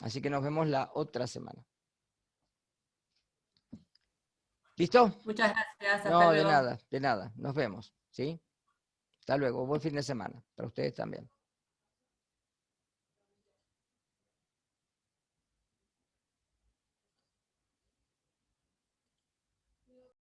Así que nos vemos la otra semana. ¿Listo? Muchas gracias. Hasta No, luego. de nada, nos vemos. ¿Sí? Hasta luego, buen fin de semana, para ustedes también.